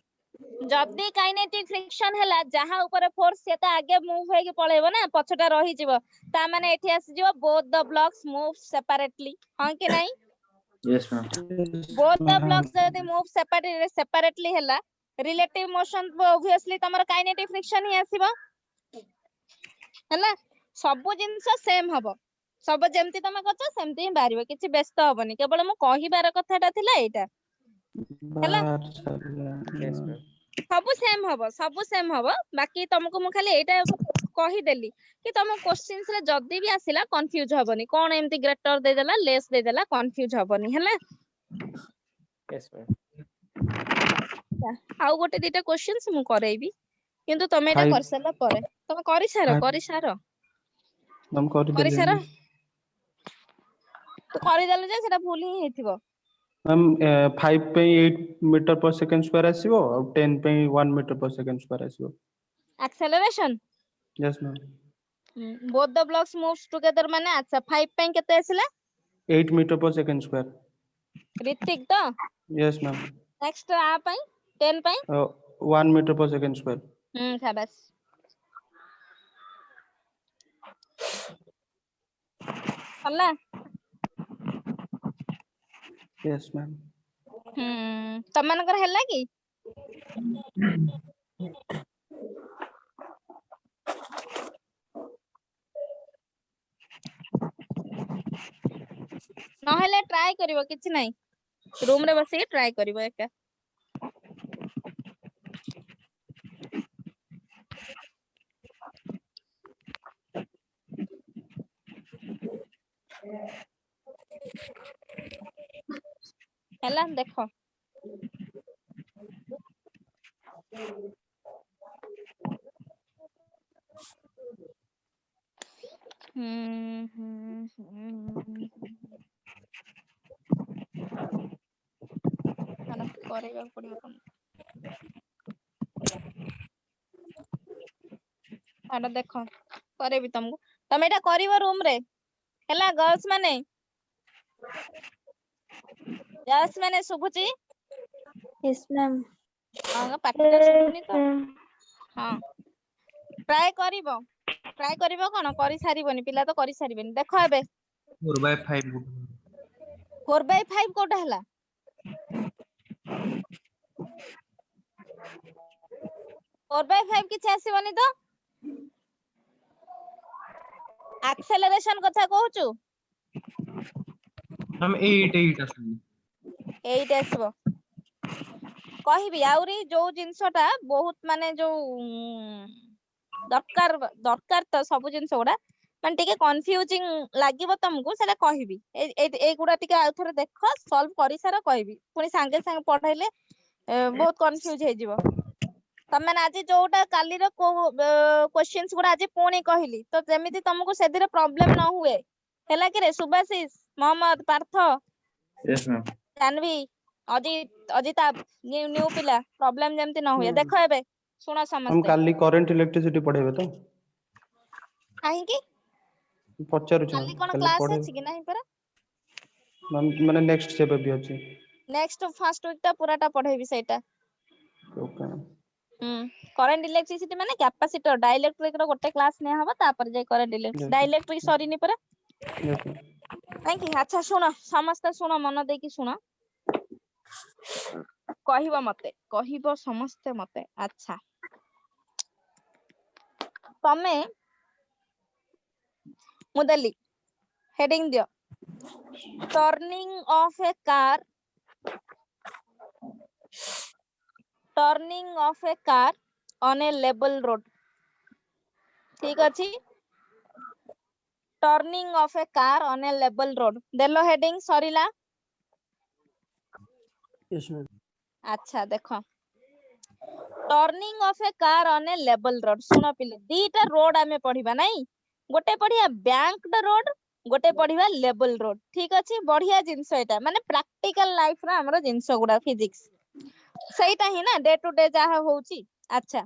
जदी काइनेटिक फ्रिक्शन हैला जहा ऊपर फोर्स सेटा आगे मूव होई के पळेबो ना पछटा रही जिवो ता माने एठी आसी जिवो both the blocks move separately हां कि नाही
Yes, ma'am.
Both the blocks जदी मूव सेपरेटली हैला रिलेटिव मोशन ऑब्वियसली तमर काइनेटिक फ्रिक्शन ही आसीबो हैला सब जिंस सेम हबो सब जेमति तमे कछ सेमति ही बारिबो किछि व्यस्त हबनी केवल मु कहिबार कथाटा थिला एटा हैला
Yes, ma'am.
सब सेम हबो बाकी तुमको मु खाली एटा कहि देली कि तुम क्वेश्चंस रे जदी भी आसिला कंफ्यूज हबनी कोन एमति ग्रेटर दे देला लेस दे देला कंफ्यूज हबनी हैला
Yes, ma'am.
आउ गोटे दिटा क्वेश्चंस मु करैबी किंतु तमे एटा
Five.
कर सारा परे तमे करि सारो
हम कर
करि
देले
सारो तो करि देलु जे सेटा भूल ही हेतिबो
मैम 5 पे 8 मीटर पर सेकंड स्क्वायर आसीबो और 10 पे 1 मीटर पर सेकंड स्क्वायर आसीबो
acceleration
yes ma'am
both the blocks moves together माने अच्छा 5 पे केते आसिला
8 metre per second square
Hrithik तो
यस मैम
नेक्स्ट आ पई 10 पई
1 मीटर पर सेकंड स्क्वायर
शाबाश हल्ला
यस मैम
तमनकर हल्ला की नहले ट्राई करिवो किछि नाही रूम रे बसी ट्राई करिवो एका ହେଲା ଦେଖ କରିବାକୁ ପଡିବ ତମକୁ ଦେଖ କରେଇବି ତମକୁ ତମେ ଏଟା କରିବ ରୁମ ରେ ହେଲା गर्ल्स ମାନେ ଶୁଭୁଛି
Yes, ma'am.
ହଁ ପାଟିଟା ଶୁଭୁନି ତ ହଁ ଟ୍ରାଏ କରିବ କଣ କରି ସାରିବନି ପିଲା ତ କରି ସାରିବେନି ଦେଖ ଏବେ
4/5
4/5 କୋଉଟା ହେଲା 4/5 କିଛି ଆସିବନି ତ ଆକ୍ସେଲରେସନ କଥା କହୁଛୁ
हम 8 आसुनी
8 ଆସିବ କହିବି ଆହୁରି ଯୋଉ ଜିନିଷଟା ବହୁତ ମାନେ ଯୋଉ ଦରକାର ତ ସବୁ ଜିନିଷ ଗୁଡା ମାନେ ଟିକେ କନଫ୍ୟୁଜିଂ ଲାଗିବ ତମକୁ ସେଟା କହିବି ଏଇଗୁଡା ଟିକେ ଆଉ ଥରେ ଦେଖ ସଲ୍ଭ କରିସାର କହିବି ପୁଣି ସାଙ୍ଗେ ସାଙ୍ଗେ ପଢେଇଲେ ବହୁତ କନଫ୍ୟୁଜ ହେଇଯିବ ତମେ ଆଜି ଯୋଉଟା କାଲିର କ୍ୱେଶ୍ଚିନ୍ସ ଗୁଡା ଆଜି ପୁଣି କହିଲି ତ ଯେମିତି ତମକୁ ସେଥିରେ ପ୍ରୋବ୍ଲେମ ନ ହୁଏ ହେଲା କି ରେ Subashish Mohammad Partha
yes ma'am
Jahnavi Ajitabh new ପିଲା ପ୍ରୋବ୍ଲେମ ଯେମିତି ନ ହୁଏ ଦେଖ ଏବେ ଶୁଣ
हम
ସମସ୍ତେ
काली करंट इलेक्ट्रिसिटी पढ़ेबे तो
କାହିଁକି
पचारु छ
କାଲି କଣ
काली
କ୍ଲାସ
पढ़े
ଅଛି କି ନାହିଁ ପରା
माने नेक्स्ट जेबे भी अछि
ନେକ୍ସଟ ଫାର୍ଷ୍ଟ ୱିକ୍ ଟା ପୁରାଟା ପଢେଇବି ସେଇଟା
ओके
କରେଣ୍ଟ ଇଲେକ୍ଟ୍ରିସିଟି ମାନେ କ୍ୟାପାସିଟର ଡାଇଇଲେକ୍ଟ୍ରିକ ର ଗୋଟେ କ୍ଲାସ ନିଆ ହବ ତାପରେ ଯାଇ କରେଣ୍ଟ ଇଲେକ୍ଟ୍ରିକ ଡାଇଇଲେକ୍ଟ୍ରିକ ସରିନି ପରା
यस
କାହିଁକି ଆଚ୍ଛା ଶୁଣ ସମସ୍ତେ ଶୁଣ ମନ ଦେଇକି ଶୁଣ କହିବ ସମସ୍ତେ ମତେ ଆଚ୍ଛା ତମେ ମୁଁ ଦେଲି ହେଡିଂ ଦିଅ turning of A car on a level road ଠିକ ଅଛି turning of A car on a level road ଦେଲ ହେଡିଂ ସରିଲା
यस मैम
ଆଚ୍ଛା ଦେଖ turning of A car on a level road ଶୁଣ ପିଲେ ଦିଟା ରୋଡ ଆମେ ପଢିବା ନାଇଁ ଗୋଟେ ପଢିବା ବ୍ୟାଙ୍କଡ ରୋଡ ଗୋଟେ ପଢିବା ଲେବଲ ରୋଡ ଠିକ ଅଛି ବଢିଆ ଜିନିଷ ଏଇଟା ମାନେ ପ୍ରାକ୍ଟିକାଲ ଲାଇଫ ର ଆମର ଜିନିଷ ଗୁଡା ଫିଜିକ୍ସ ସେଇଟା ହିଁ ନା ଡେ ଟୁ ଡେ ଯାହା ହଉଛି ଆଚ୍ଛା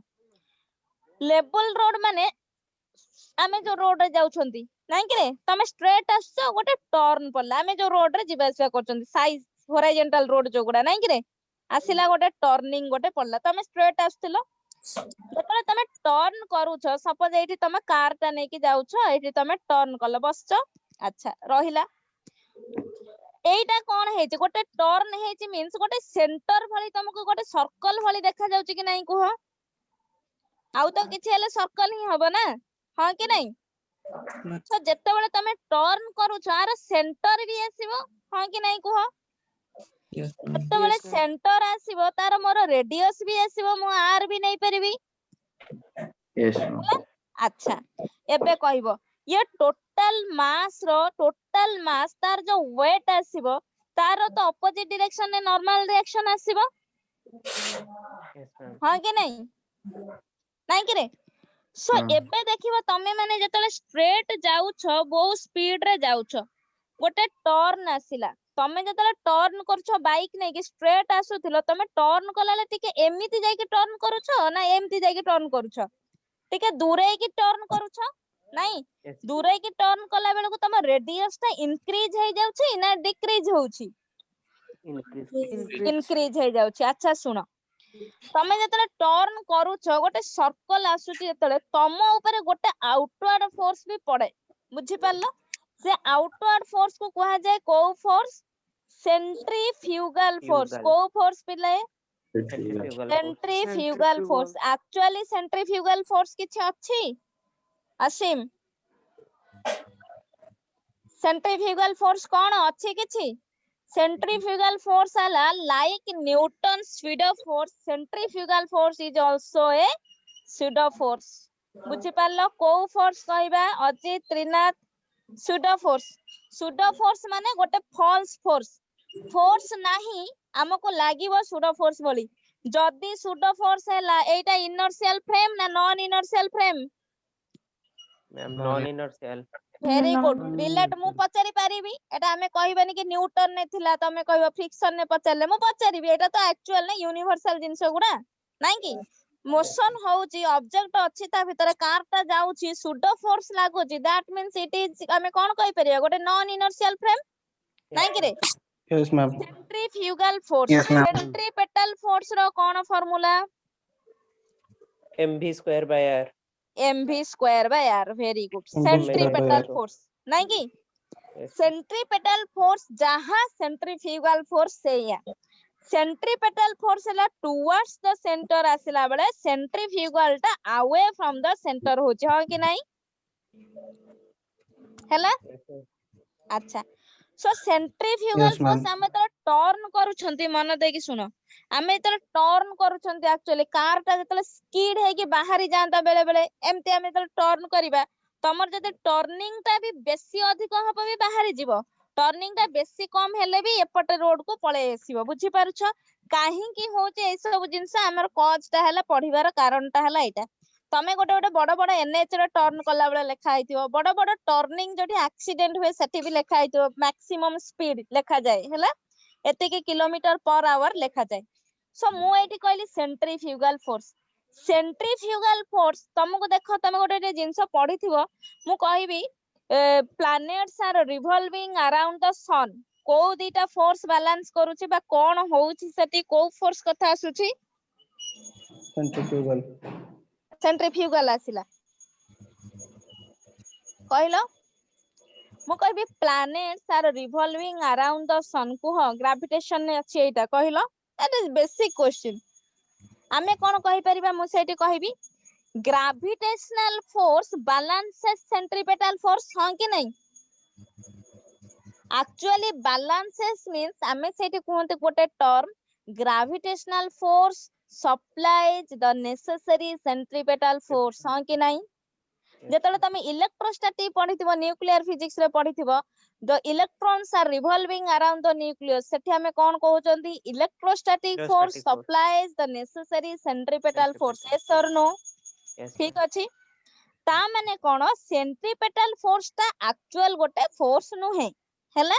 ଲେବଲ ରୋଡ ମାନେ ଆମେ ଯୋଉ ରୋଡରେ ଯାଉଛନ୍ତି ନାଇଁ କି ତମେ ଷ୍ଟ୍ରେଟ ଆସୁଛ ଗୋଟେ ଟର୍ନ ପଡିଲା ଆମେ ଯୋଉ ରୋଡରେ ଯିବା ଆସିବା କରୁଛନ୍ତି ସାଇଜ ହୋରାଇଜେଣ୍ଟାଲ ରୋଡ ଯୋଉଗୁଡା ନାଇଁ କି ଆସିଲା ଗୋଟେ ଟର୍ନିଂ ଗୋଟେ ପଡିଲା ତମେ ଷ୍ଟ୍ରେଟ ଆସୁଥିଲ ଯେତେବେଳେ ତମେ ଟର୍ନ କରୁଛ ସପୋଜ ଏଇଠି ତମେ କାର ଟା ନେଇକି ଯାଉଛ ଏଇଠି ତମେ ଟର୍ନ କଲ ବସଛ ଆଚ୍ଛା ରହିଲା ଏଇଟା କଣ ହେଇଛି ଗୋଟେ ଟର୍ନ ହେଇଛି ମିନ୍ସ ଗୋଟେ ସେଣ୍ଟର ଭଳି ତମକୁ ଗୋଟେ ସର୍କଲ ଭଳି ଦେଖା ଯାଉଛି କି ନାଇଁ କୁହ ଆଉ ତ କିଛି ହେଲେ ସର୍କଲ ହିଁ ହବ ନା ହଁ କି ନାଇଁ ତ ଯେତେବେଳେ ତମେ ଟର୍ନ କରୁଛ ଆର ସେଣ୍ଟର ବି ଆସିବ ହଁ କି ନାଇଁ କୁହ
Yes, ma'am.
ଯେତେବେଳେ ସେଣ୍ଟର ଆସିବ ତାର ମୋର ରେଡିୟସ ବି ଆସିବ ମୁଁ ଆର ବି ନେଇପାରିବି
यस मैम
ଆଚ୍ଛା ଏବେ କହିବ ଇଏ ଟୋଟାଲ ମାସ ତାର ଯୋଉ ୱେଟ ଆସିବ ତାର ତ ଅପୋଜିଟ ଡିରେକ୍ସନରେ ନର୍ମାଲ ରିଆକ୍ସନ ଆସିବ
Yes, ma'am.
ହଁ କି ନାଇଁ ନାଇଁ କି ରେ ସୋ
ହଁ।
ଏବେ ଦେଖିବ ତମେ ମାନେ ଯେତେବେଳେ ଷ୍ଟ୍ରେଟ ଯାଉଛ ବହୁ ସ୍ପିଡ ରେ ଯାଉଛ ଗୋଟେ ଟର୍ନ ଆସିଲା ତମେ ଯେତେବେଳେ ଟର୍ନ କରୁଛ ବାଇକ ନେଇକି ଷ୍ଟ୍ରେଟ ଆସୁଥିଲ ତମେ ଟର୍ନ କଲାବେଳେ ଟିକେ ଏମିତି ଯାଇକି ଟର୍ନ କରୁଛ ନା ଏମିତି ଯାଇକି ଟର୍ନ କରୁଛ ଟିକେ ଦୂରେଇକି ଟର୍ନ କରୁଛ ନାଇଁ
Yes,
ଦୂରେଇକି ଟର୍ନ କଲା ବେଳକୁ ତମ ରେଡିୟସ ଟା ଇନକ୍ରିଜ ହେଇଯାଉଛି ନା ଡିକ୍ରିଜ ହଉଛି
increase.
ଇନକ୍ରିଜ ହେଇଯାଉଛି ଆଚ୍ଛା ଶୁଣ ତମେ ଯେତେବେଳେ ଟର୍ନ କରୁଛ ଗୋଟେ ସର୍କଲ ଆସୁଛି ଯେତେବେଳେ ତମ ଉପରେ ଗୋଟେ ଆଉଟୱାର୍ଡ ଫୋର୍ସ ବି ପଡେ ବୁଝିପାରିଲ ସେ ଆଉଟୱାର୍ଡ ଫୋର୍ସ କୁ କୁହାଯାଏ କୋଉ ଫୋର୍ସ ସେଣ୍ଟ୍ରିଫ୍ୟୁଗାଲ ଫୋର୍ସ
Fugal.
କୋଉ ଫୋର୍ସ ପିଲାଏ
Centrifugal force.
Centrifugal force actually centrifugal force କିଛି ଅଛି ଅସୀମ ସେଣ୍ଟ୍ରିଫ୍ୟୁଗାଲ ଫୋର୍ସ କଣ ଅଛି କିଛି centrifugal force ହେଲା like Newton's pseudo force centrifugal force is also a pseudo force ବୁଝିପାରିଲ କୋଉ ଫୋର୍ସ କହିବା ଅଜିତ ତ୍ରିନାଥ pseudo force ମାନେ ଗୋଟେ false force फोर्स नाही हमको लागिवो सुडो फोर्स बोली जदी सुडो फोर्स हैला एटा इनर्शियल फ्रेम ना non inertial frame
ma'am non inertial
very good relate मु पचारि पारिबी एटा हमें कहबनी कि न्यूटन ने थिला तमे कहबो फ्रिक्शन ने पचारले मु पचारिबी एटा तो एक्चुअल ने यूनिवर्सल जिंस गुडा नाही कि मोशन होउची ऑब्जेक्ट अछि ता भीतर कारटा जाउची सुडो फोर्स लागुची दैट मींस इट इज हमें कोन कहि परिया गोटे नॉन इनर्शियल फ्रेम नाही कि रे
yes ma'am
centrifugal force
Yes, ma'am.
Centripetal force रो कोन formula
mv square by r
mv square by r very good
MV square by
centripetal
R.
Force नाही कि
yes
सेंट्रीपेटल फोर्स जहां centrifugal force सेया centripetal force हला towards the centre आसिला बेले centrifugal टा अवे फ्रॉम द सेंटर होची हो कि नाही हला
yes sir.
अच्छा सो सेंट्रीफ्यूगल
Yes, ma'am.
फोर्स हमें तो टर्न करूछंती मन देकी सुनो हमें तो टर्न करूछंती एक्चुअली कार टा जतले स्किड है कि बाहरी जांता बेले बेले एमते हमें तो टर्न करिबा तमर जते टर्निंग टा भी बेसी अधिक हबो भी बाहरी जीवो टर्निंग टा बेसी कम हेले भी एपटे रोड को पळे आसीबो बुझी पारुछ काहे की होचे ए सब जिंस हमर कॉज टा हला पढिबार कारण टा हला एटा तमे गोटे गोटे बड़ बड़ एनएच रे टर्न कला बेले लेखा आइथिबो बड़ बड़ टर्निंग जटी एक्सीडेंट हुए सेठी भी लेखा आइथिबो मैक्सिमम स्पीड लेखा जाय हला एते के किलोमीटर पर आवर लेखा जाय सो मु एठी कहली सेंट्रीफ्यूगल फोर्स तुमको देखो तमे गोटे जिंस पढिथिबो मु कहबी planets are revolving around the sun को दीटा फोर्स बैलेंस करूची बा कोन होउची सेठी को फोर्स कथा आसुची
सेंट्रीफ्यूगल
सेंट्रीफ्यूगल आसिला कहलो मु कहबी planets are revolving around the sun कुह ग्रेविटेशन ने अछि एटा कहलो दैट इज बेसिक क्वेश्चन आमे कोन कहि परिबा मु सेठी कहबी gravitational force balances centripetal force हां कि नहीं एक्चुअली बैलेंसेस मींस आमे सेठी कहते गोटे term gravitational force supplies the necessary centripetal force हां कि नहीं जेतले तमे इलेक्ट्रोस्टैटिक पढिथिबो न्यूक्लियर फिजिक्स रे पढिथिबो the electrons are revolving around the nucleus सेठी हमें कोन कहउचंती electrostatic force
Electrostatic force.
Supplies the necessary centripetal force yes और नो
yes
ठीक
ma'am.
अछि ता माने कोन सेंट्रीपेटल फोर्स ता एक्चुअल गोटे फोर्स नुहे हैला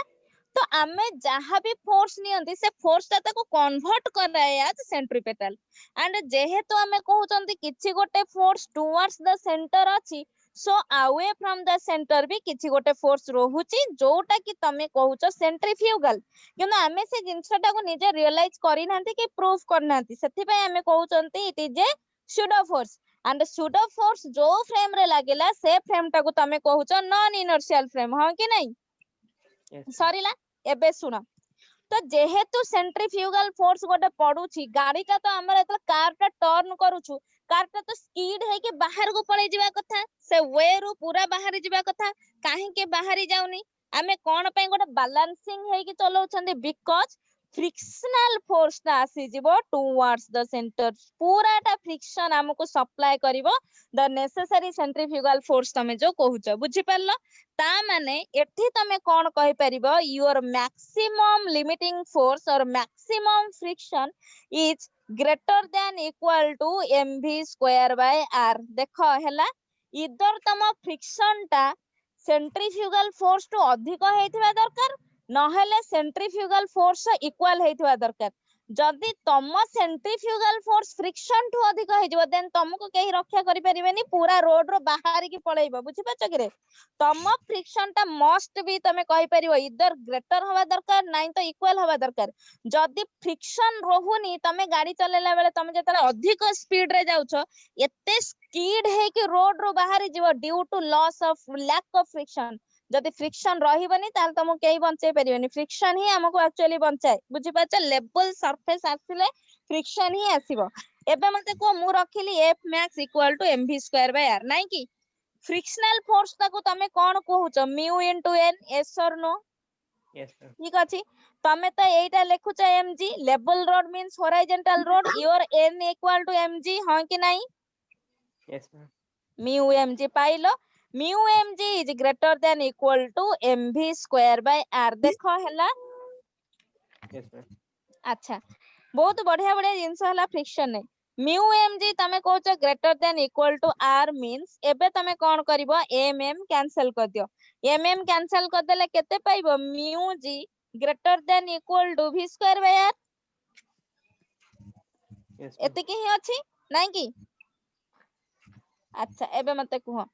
तो आमे जहां भी फोर्स नियंती से फोर्स ता ताको कन्वर्ट कराय एज सेंट्रीपेटल एंड जेहेतु आमे कहउचंती किछि गोटे फोर्स टुवर्ड्स द सेंटर अछि so away from the centre भी किछि गोटे फोर्स रहुची जोटा कि तमे कहउच सेंट्रीफ्यूगल किंतु आमे से जिंसटा को निजे रियलाइज करि नांती कि प्रूफ कर नांती सेति पय आमे कहउचंती it is a pseudo force and pseudo force जो फ्रेम रे लागिला से फ्रेम टाको तमे कहउच नॉन इनर्शियल फ्रेम हां कि नहीं
yes sir.
सरीला एबे सुनो तो जेहेतु सेंट्रीफ्यूगल फोर्स गोटे पडुची गाड़ीटा तो हमर एतल कारटा टर्न करूछु कारटा तो स्पीड है कि बाहर को पळे जिबा कथा से वे रु पूरा बाहर जिबा कथा काहे के बाहर जाउनी आमे कोन पय गोटे बैलेंसिंग है कि चलाउछंदी बिकॉज़ फ्रिक्शनल फोर्स ता आसी जिवो टुवर्ड्स द सेंटर पूराटा फ्रिक्शन हमको सप्लाई करिवो द नेसेसरी सेंट्रीफ्यूगल फोर्स तमे जो कहूछ बुझी परलो ता माने एठी तमे कोन कहि परिबो योर मैक्सिमम लिमिटिंग फोर्स और maximum friction is greater than equal to mv square by r देखो हैला इधर तम फ्रिक्शन टा सेंट्रीफ्यूगल फोर्स टू अधिक हेतिबा दरकार नहेले सेंट्रीफ्यूगल फोर्स इक्वल हेतिबा दरकार जदि तम सेंट्रीफ्यूगल फोर्स फ्रिक्शन टू अधिक हेजिवो देन तुमको केही रक्षा करि परिबेनी पूरा रोड रो बाहर की पळेइबो बुझि पाछ कि रे तम फ्रिक्शन टा मस्ट भी तमे कहि परिबो इधर ग्रेटर हवा दरकार नाही तो इक्वल हवा दरकार जदि फ्रिक्शन रहुनी तमे गाड़ी चलेला बेले तमे जतले अधिक स्पीड रे जाउछो एते स्पीड है कि रोड रो बाहर जीवो due to loss of lack of friction जदि फ्रिक्शन रहिबनी ताल तुमको केही बंचै परिबेनी फ्रिक्शन ही हमको एक्चुअली बंचाए बुझि पाछ लेवल सरफेस आसिले फ्रिक्शन ही आसीबो एबे मते को मु रखिली f max equal to mv square by r नाही कि फ्रिक्शनल फोर्स ताको तमे कोन कहउछ mu into n yes or no
yes sir.
ठीक अछि तमे त एटा लेखुछ mg level road means horizontal road your n equal to mg हां कि नाही
yes ma'am.
mu mg pilo mu mg is greater than equal to mv square by r देखो हैला
Yes, ma'am.
अच्छा बहुत बढ़िया बढ़िया जिनस हला फ्रिक्शन ने म्यू एम जी तमे कहछ greater than equal to R means एबे तमे कोन करबो एम एम कैंसिल कर दियो एम एम कैंसिल कर देले केते पाइबो mu G greater than equal to v square by r
Yes, ma'am.
एते की ही अछि नै की अच्छा एबे मते कुह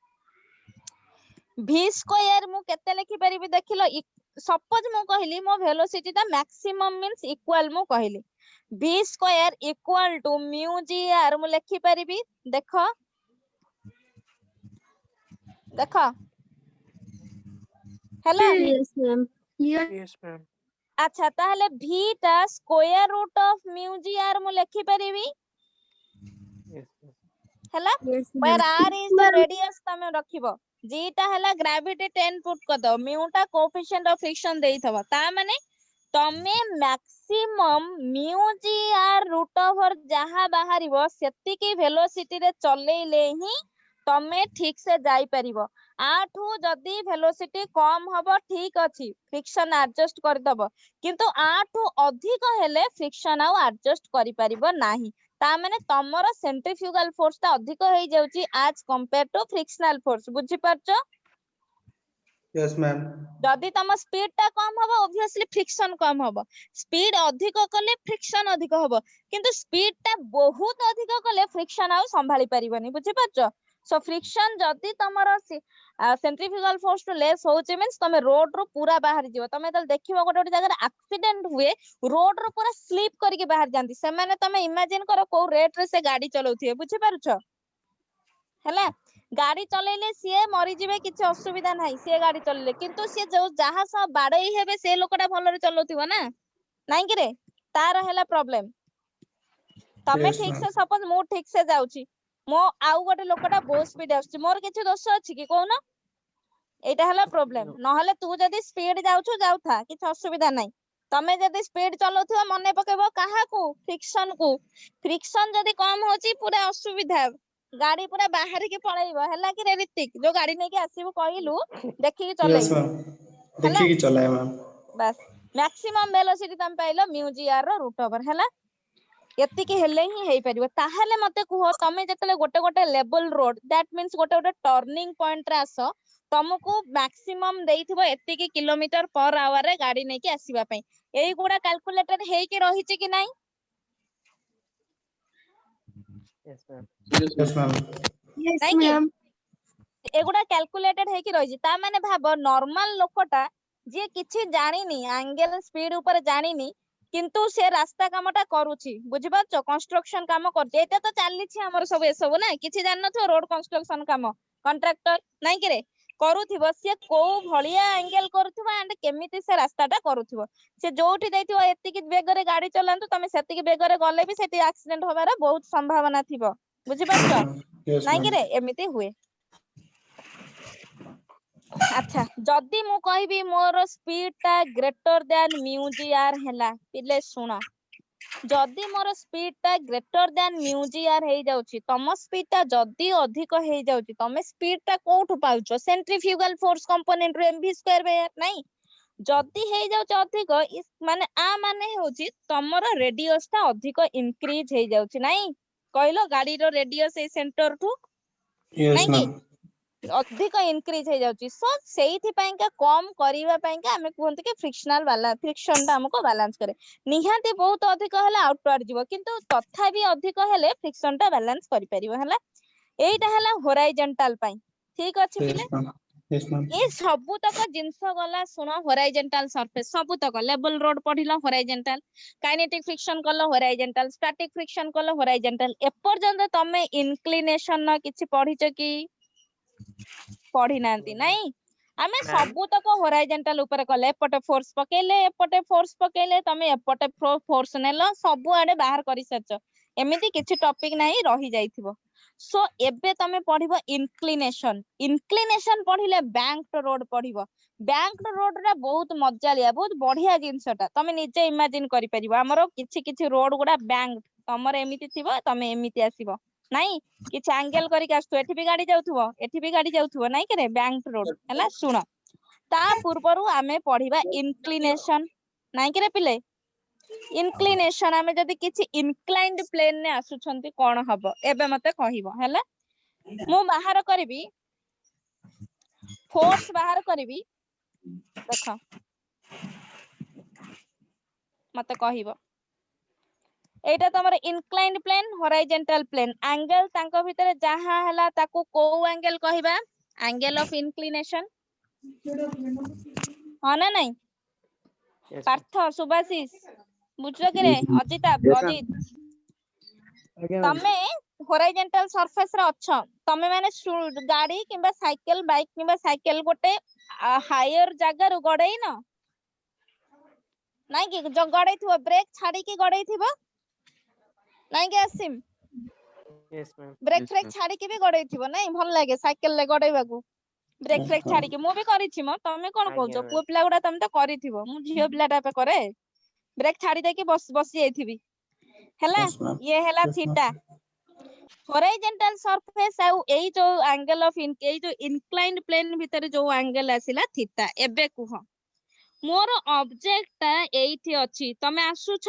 v स्क्वायर मु केते लिखि परिबि देखिलो सपोज मु कहली मो वेलोसिटी ता मैक्सिमम मींस इक्वल मु कहली v square equal to mu ji r मु लिखि परिबि देखो देखो हेला
Yes, ma'am.
Yes, ma'am.
अच्छा ताहले v ता square root of mu ji r मु लिखि परिबि
Yes, ma'am.
Hella
Yes,
where
ma'am.
r is the radius तमे रखिबो g ता हला ग्रेविटी 10 पुट कर दो म्यू ता कोएफिशिएंट ऑफ फ्रिक्शन देइथबो ता माने तमे मैक्सिमम म्यू जी आर रूट ओवर जहा बाहरिबो सेति वेलोसिटी रे चलेइले ही तमे ठीक से जाई परिबो आठू जदी वेलोसिटी कम हबो ठीक अछि फ्रिक्शन एडजस्ट कर दबो किंतु आठू अधिक हेले फ्रिक्शन आ एडजस्ट करि परिबो नाही ता माने तमरो सेंट्रीफ्यूगल फोर्स ता अधिक होई जाउची as compare to frictional force बुझी परछो
यस मैम
जदि तम स्पीड ता कम हबो ऑब्वियसली फ्रिक्शन कम हबो स्पीड अधिक कले फ्रिक्शन अधिक हबो किंतु स्पीड ता बहुत अधिक कले फ्रिक्शन आ संभाली परिबनी बुझी परछो सो फ्रिक्शन जदि तमरो सेंट्रीफ्यूगल फोर्स टू लेस होचे मींस तमे रोड रो पूरा बाहर जिवो तमे तल देखिबो गोटे गोटे जगह एक्सीडेंट हुए रोड रो पूरा स्लिप करके बाहर जानती से माने तमे इमेजिन करो को रेट रे से गाड़ी चलाउथिए बुझी परछो हैला गाड़ी चलेले सीए मरि जिवे किछ असुविधा नाही सीए गाड़ी चलेले किंतु सीए जो जहा सब बाडई हेबे से लोकटा भलरे चलौथिबो ना नाही कि रे तार हैला प्रॉब्लम तमे
Yes,
ठीक
ma'am.
से सपोज मु ठीक से जाउची मो आउ गोटे लोकटा बहुत स्पीड आछी मोर किछ दोष अछि कि कोन एटा हला प्रॉब्लम
No.
नहले तू जदी स्पीड जाउछु जाउथा किछ असुविधा नाही तमे जदी स्पीड चलौथिबो मने पकेबो काहा को फ्रिक्शन जदी कम होची पूरा असुविधा गाड़ी पूरा बाहर के पळैबो हला कि रे ऋतिक जो गाड़ी नै के आसीबो कहिलु देखि के
यस
चलेबो
मैम
हला
देखिए कि चलाए मैम
बस मैक्सिमम वेलोसिटी तम पाइलो म्यू जी आर रो रूट ओवर हला एतिकी हेले ही हेई परिबो ताहाले मते कुहो तमे जतले गोटे गोटे लेवल रोड दैट मींस गोटे गोटे टर्निंग पॉइंट रे आसो तुमको मैक्सिमम देइथिबो एतिकी किलोमीटर पर आवर रे गाड़ी नै के आसीबा पई एई गुडा कैलकुलेटेड हेई के रहिछि कि नाही
Yes, ma'am.
Yes ma'am
Yes,
नाही कि
ma'am.
एगुडा कैलकुलेटेड हेई के रहिछि ता माने भाबो नॉर्मल लोकटा जे किछि जानिनी एंगल स्पीड ऊपर जानिनी किंतु से रास्ता कामटा करूछि बुझि पाछो कंस्ट्रक्शन काम करछि एते तो चालिछि हमर सब ए सब ना किछि जान नथो रोड कंस्ट्रक्शन काम कॉन्ट्रैक्टर नाही कि रे करूथिबो से को भलिया एंगल करूथिबो एंड केमिति से रास्ताटा करूथिबो से जोठी दैथिबो एतिकी बेगरे गाड़ी चलांतु तमे सेतिकी बेगरे गले भी सेति एक्सीडेंट होबार बहुत संभावना थिबो बुझि पाछो
यस
नाही कि
मैम
रे एमिति हुए अच्छा जदी मु कहबी मोर स्पीड ता ग्रेटर देन म्यू जी आर हैला पिले सुना जदी मोर स्पीड ता ग्रेटर देन म्यू जी आर हेई जाउची तम स्पीड ता जदी अधिक हेई जाउची तमे स्पीड ता कोठु पाउचो सेंट्रीफ्यूगल फोर्स कंपोनेंट रो mv स्क्वायर बाय r नाही जदी हेई जाउची अधिक माने आ माने होची तमरो रेडियस ता अधिक इंक्रीज हेई जाउची नाही कहलो गाड़ी रो रेडियस ए सेंटर टू
यस
नाही कि
मैम
अधिक इंक्रीज हो जाउची सो सेइथि पाइका कम करिवा पाइका हमें कहंत कि फ्रिक्शनल वाला फ्रिक्शन ता हमको बैलेंस करे निहाती बहुत अधिक हला आउटवर्ड जीवो किंतु तथापि अधिक हेले फ्रिक्शन ता बैलेंस करि परिबो हला एइटा हला होराइजंटल पाई ठीक अछि पिले
यस मैम
ए सब तक जिंस गला सुनो होराइजंटल सरफेस सब तक लेवल रोड पढिलो होराइजंटल काइनेटिक फ्रिक्शन कलो होराइजंटल स्टैटिक फ्रिक्शन कलो होराइजंटल एपर्यंत तमे इंक्लिनेशन न किछि पढिछ कि पढ़ी नांती नहीं आमे
Ma'am.
सब तक होराइजंटल ऊपर कले एपटे फोर्स पकेले तमे एपटे फोर्स नेलो सब आडे बाहर करि सरछ एमिति किछि टॉपिक नाही रहि जाइथिबो सो एबे तमे पढिबो इंक्लिनेशन पढिले बैंक रोड पढिबो बैंक रोड रे बहुत मजालिया बहुत बढ़िया जिंसटा तमे निजे इमेजिन करि परिबो हमरो किछि किछि रोड गुडा बैंक तमर एमिति थिबो तमे एमिति आसीबो नाही किछि एंगल करिक आस्तु एठी भी गाड़ी जाउथुबो नाही करे बैंक रोड हला सुनो ता पूर्वरु आमे पढिबा इंक्लिनेशन नाही करे पिले इनक्लिनेशन आमे जदी किछि इनक्लाइंड प्लेन ने आसुछंती कोन हबो एबे मते कहिबो हैला मु बाहर करबी फोर्स बाहर करबी देखो मते कहिबो एटा तमर inclined plane horizontal plane angle तांको भितरे जहा हला ताकू को एंगल कहिबा एंगल ऑफ इनक्लिनेशन हां ना नहीं
Yes, ma'am.
पार्थ सुभाषिस बुझलो कि रे अजित अजित
Okay, ma'am.
तमे हॉरिजॉन्टल सरफेस रे अछ तमे माने गाड़ी किबा साइकिल बाइक किबा साइकिल गोटे हायर जगह रु गडै न नाही कि जो गडै थिबो ब्रेक छाडी कि गडै थिबो नाही कि आसिम
Yes, ma'am.
ब्रेक
Yes,
फ्रेक
ma'am.
छाडी कि भी गडै थिबो नाही भल लागे साइकिल ले गडैबाकू ब्रेक फ्रेक छाडी कि मु भी करिछि म तमे कोन
आज्ञा
कहउछो
ma'am.
पुओ पिला गुडा तमे तो करिथिबो मु झियो पिला टाइप करे ब्रेक छाडी दे कि बस जाइथिबी हैला
Yes, ma'am.
ये हैला
Yes, ma'am.
Theta horizontal surface आउ एई जो एंगल ऑफ एई जो इंक्लाइंड प्लेन भीतर जो एंगल आसिला थीटा एबे कुह मोर ऑब्जेक्ट एइथि अछि तमे आसुछ